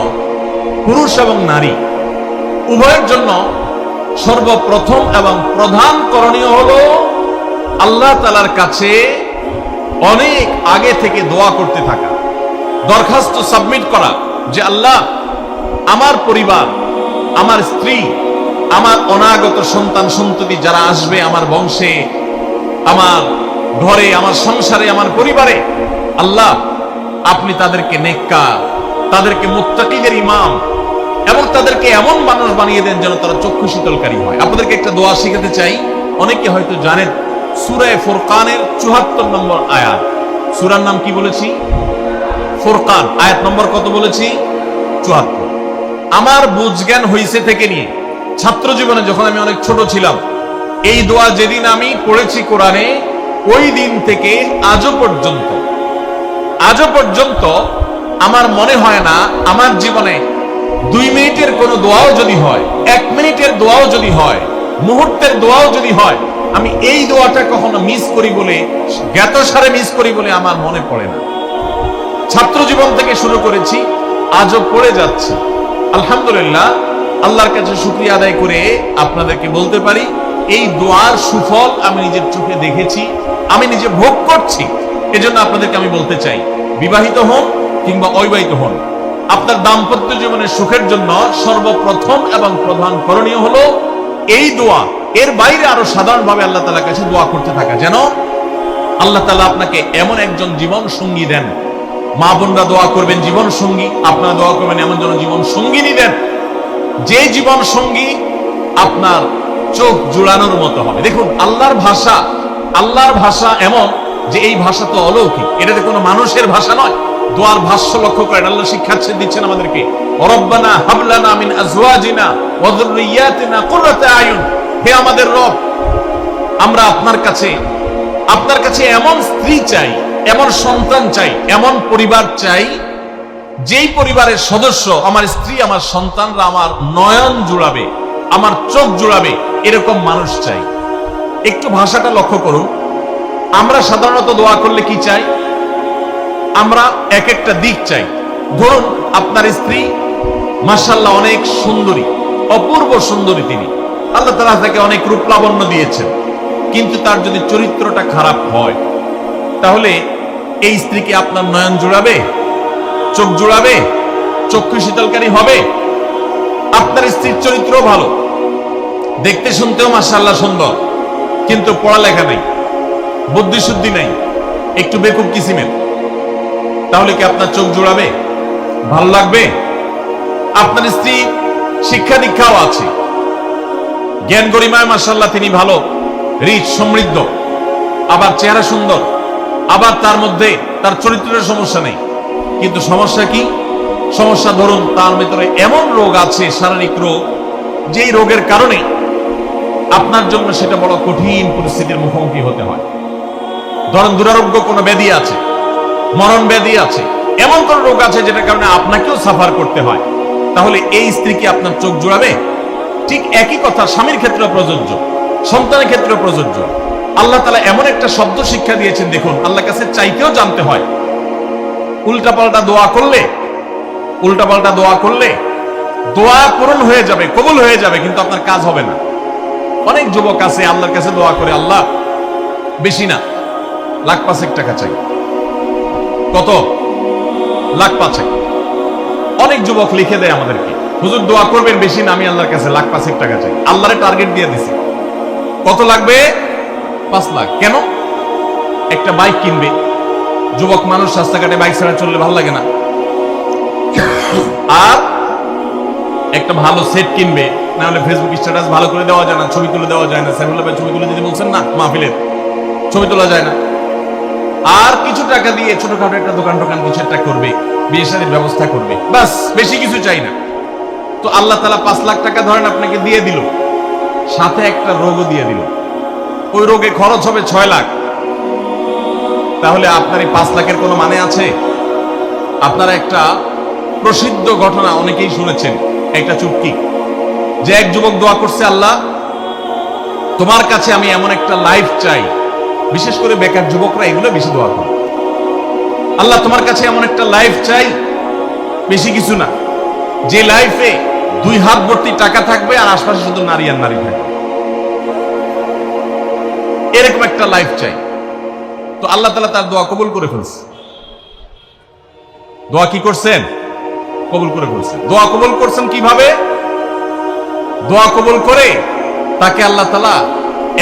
পুরুষ এবং নারী উভয়ের জন্য সর্বপ্রথম এবং প্রধান করণীয় হলো আল্লাহ তাআলার কাছে অনেক আগে থেকে দোয়া করতে থাকা, দরখাস্ত সাবমিট করা যে আল্লাহ, আমার পরিবার, আমার স্ত্রী, আমার অনাগত সন্তান সন্ততি যারা আসবে আমার বংশে, আমার ঘরে, আমার সংসারে, আমার পরিবারে, আল্লাহ আপনি তাদেরকে নেককার, তাদেরকে মুত্তাকিদের ইমাম এবং তাদেরকে এমন মানুষ বানিয়ে দেন যেন তারা চক্ষু শীতলকারী হয়। আপনাদেরকে একটা দোয়া শিখাতে চাই, অনেকে হয়তো জানেন, সূরা ফুরকানের ৭৪ নম্বর আয়াত। সূরার নাম কি বলেছি? ফুরকান। আয়াত নম্বর কত বলেছি? ৭৪। আমার বুঝজ্ঞান হইছে থেকে নিয়ে ছাত্র জীবনে যখন আমি অনেক ছোট ছিলাম, এই দোয়া যেদিন আমি পড়েছি কোরআনে, ওই দিন থেকে আজও পর্যন্ত আমার মনে হয় না আমার জীবনে 2 মিনিটের কোনো দোয়াও যদি হয়, 1 মিনিটের দোয়াও যদি হয়, মুহূর্তের দোয়াও যদি হয়, আমি এই দোয়াটা কখনো মিস করি বলে, জ্ঞাতসারে মিস করি বলে আমার মনে পড়ে না। ছাত্র জীবন থেকে শুরু করেছি, আজও পড়ে যাচ্ছি। আলহামদুলিল্লাহ, আল্লাহর কাছে শুকরিয়া আদায় করে আপনাদেরকে বলতে পারি, এই দোয়ার সুফল আমি নিজের চোখে দেখেছি, আমি নিজে ভোগ করছি। এজন্য আপনাদেরকে আমি বলতে চাই, বিবাহিত হন কিংবা অবিবাহিত হন, আপনার দাম্পত্য জীবনের সুখের জন্য সর্বপ্রথম এবং প্রধান করণীয় হলো এই দোয়া। এর বাইরে আরো সাধারণভাবে আল্লাহ তাআলার কাছে দোয়া করতে থাকা, যেন আল্লাহ তাআলা আপনাকে এমন একজন জীবন সঙ্গী দেন। মা বোনরা দোয়া করবেন জীবন সঙ্গী, আপনারা দোয়া করবেন এমন যেন জীবন সঙ্গিনী দেন, যে জীবন সঙ্গী আপনার চোখ জুড়ানোর মতো হবে। দেখুন, আল্লাহর ভাষা এমন যে এই ভাষা তো অলৌকিক, এটাতে কোনো মানুষের ভাষা নয়। দোয়ার ভাষ্য লক্ষ্য করেন, আল্লাহ শিক্ষা দিচ্ছেন আমাদেরকে, রব্বানা হাবলানা মিন আজওয়াজিনা ওয়া যুররিয়াতিনা কুররাতা আয়ুন। হে আমাদের রব, আমরা আপনার কাছে এমন স্ত্রী চাই, এমন সন্তান চাই, এমন পরিবার চাই, যেই পরিবারের সদস্য আমার স্ত্রী, আমার সন্তানরা আমার নয়ন জুড়াবে, আমার চোখ জুড়াবে, এরকম মানুষ চাই। একটু ভাষাটা লক্ষ্য করুন। আমরা সাধারণত দোয়া করলে কি চাই? আমরা এক একটা দিক চাই। ধরুন, আপনার স্ত্রী মাশাআল্লাহ অনেক সুন্দরী, অপূর্ব সুন্দরী, তিনি আল্লাহ তাআলা তাকে অনেক রূপ লাবণ্য দিয়েছেন, কিন্তু তার যদি চরিত্রটা খারাপ হয়, তাহলে এই স্ত্রীকে আপনার নয়ন জুড়াবে, চোখ জুড়াবে, চক্ষু শীতলকারী হবে? আপনার স্ত্রীর চরিত্র ভালো, দেখতে শুনতেও মাশাআল্লাহ সুন্দর, কিন্তু পড়ালেখা নেই, বুদ্ধি শুদ্ধি নেই, একটু বেকুব কিসিমের, তাহলে কি আপনার চোখ জুড়াবে? ভালো লাগবে? আপনার স্ত্রী শিক্ষা দীক্ষাও আছে, জ্ঞান গরিমায় মাশাআল্লাহ তিনি ভালো, রিচ, সমৃদ্ধ, আবার চেহারা সুন্দর, আবার তার মধ্যে তার চরিত্রের সমস্যা নেই, কিন্তু সমস্যা কি? সমস্যা ধরুন তার ভিতরে এমন রোগ আছে, শারীরিক রোগ, যেই রোগের কারণে আপনার জন্য সেটা বড় কঠিন পরিস্থিতির মুখোমুখি হতে হয়। ধরুন দুরারোগ্য কোনো ব্যাধি আছে, মরণ ব্যাধি আছে, এমন কোন রোগ আছে যেটার কারণে আপনাকেও সাফার করতে হয়, তাহলে এই স্ত্রী কি আপনার চোখ জুড়াবে? ঠিক একই কথা স্বামীর ক্ষেত্রে প্রযোজ্য, সন্তানের ক্ষেত্রে প্রযোজ্য। আল্লাহ তাআলা এমন একটা শব্দ শিক্ষা দিয়েছেন, দেখুন, আল্লাহর কাছে চাইতেও জানতে হয়। উল্টাপাল্টা দোয়া করলে দোয়া পূরণ হয়ে যাবে, কবুল হয়ে যাবে, কিন্তু আপনার কাজ হবে না। অনেক যুবক আছে আল্লাহর কাছে দোয়া করে, আল্লাহ বেশি না, লাখ পাঁচেক টাকা চাই। কত? লাখ পাঁচেক। অনেক যুবক লিখে দেয় আমাদেরকে, হুজুর দোয়া করবেন বেশি না, আমি আল্লাহর কাছে লাখ পাঁচেক টাকা চাই। আল্লাহরে টার্গেট দিয়ে দিছি, কত লাগবে? 5 লাখ। কেন? একটা বাইক কিনবে। যুবক মানুষ রাস্তাঘাটে বাইক ছাড়া চললে ভালো লাগে না, আর একটা ভালো সেট কিনবে, না হলে ফেসবুক স্ট্যাটাস ভালো করে দেওয়া যায় না, ছবি তুলে দেওয়া যায় না। সাইফুল্লাহ ভাই ছবি তুলে দিতে বলছেন না, মাহফিলের ছবি তোলা যায় না। আর কিছু টাকা দিয়ে ছোটখাটো একটা দোকান কিছু একটা করবে, বিয়ে শাদীর ব্যবস্থা করবে, বাস, বেশি কিছু চাই না। তো আল্লাহ তাআলা 5 লাখ টাকা ধরেন আপনাকে দিয়ে দিল, সাথে একটা রোগও দিয়ে দিল, ওই রোগে খরচ হবে 6 লাখ। তাহলে আপনার এই 5 লাখের কোনো মানে আছে? আপনারা একটা প্রসিদ্ধ ঘটনা অনেকেই শুনেছেন, একটা চুটকি, যে এক যুবক দোয়া করছে, আল্লাহ তোমার কাছে আমি এমন একটা লাইফ চাই, বিশেষ করে বেকার যুবকরা এগুলো বেশি দোয়া করে, আল্লাহ তোমার কাছে এমন একটা লাইফ চাই, বেশি কিছু না, যে লাইফে 2 হাত ভর্তি টাকা থাকবে আর আশপাশে শুধু নারী আর নারী থাকবে, এরকম একটা লাইফ চাই। তো আল্লাহ তাআলা তার দোয়া কবুল করে ফেলছে। দোয়া কি করছেন? কবুল করে ফেলছেন। দোয়া কবুল করছেন কিভাবে? দোয়া কবুল করে তাকে আল্লাহ তাআলা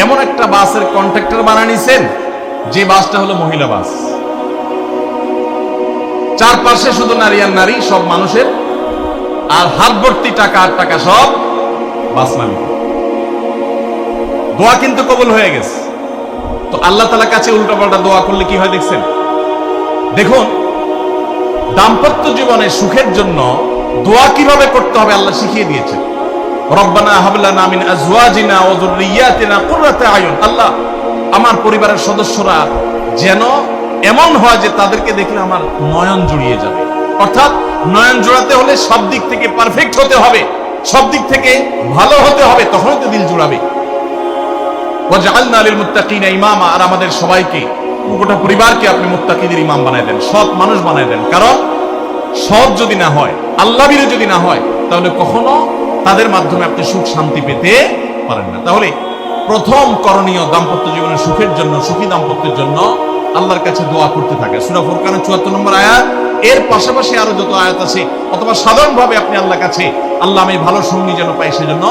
এমন একটা বাসের কন্ট্রাক্টর বানিয়ে নিছেন, যে বাসটা হলো মহিলা বাস, চারপাশে শুধু নারী আর নারী, সব মানুষের, আর হাত ভর্তি টাকা আর টাকা, সব বাস মালিক। দোয়া কিন্তু কবুল হয়ে গেছে। তো আল্লাহ তাআলার কাছে উল্টাপাল্টা দোয়া করলে কি হয় দেখছেন? দেখুন, দাম্পত্য জীবনে সুখের জন্য দোয়া কিভাবে করতে হবে আল্লাহ শিখিয়ে দিয়েছেন। রব্বানা হাবলানা মিন আজওয়াজিনা ওয়া যুররিয়াতিনা কুররাতা আয়ুন। আল্লাহ আমার পরিবারের সদস্যরা যেন এমন হয় যে তাদেরকে দেখলে আমার নয়ন জুড়িয়ে যাবে। অর্থাৎ নয়ন জোড়াতে হলে সব দিক থেকে পারফেক্ট হতে হবে, সব দিক থেকে ভালো হতে হবে, তখনই তো দিল জুড়াবে। ওয়াজআলনা লিল মুত্তাকিনা ইমামা। আর আমাদের সবাইকে, গোটা পরিবারকে আপনি মুত্তাকিদের ইমাম বানায় দেন, সৎ মানুষ বানায় দেন। কারণ সৎ যদি না হয়, আল্লাহভীরু যদি না হয়, তাহলে কখনো তাদের মাধ্যমে আপনি সুখ শান্তি পেতে পারেন না। তাহলে প্রথম করণীয় দাম্পত্য জীবনের সুখের জন্য, সুখী দাম্পত্যের জন্য আল্লাহর কাছে দোয়া করতে থাকে। সূরা ফুরকানের ৭৪ নম্বর আয়াত, এর পাশাপাশি আরো যত আয়াত আছে, অথবা সাধারণভাবে আপনি আল্লাহর কাছে, আল্লাহ আমি ভালো সঙ্গী যেন পাই সেজন্য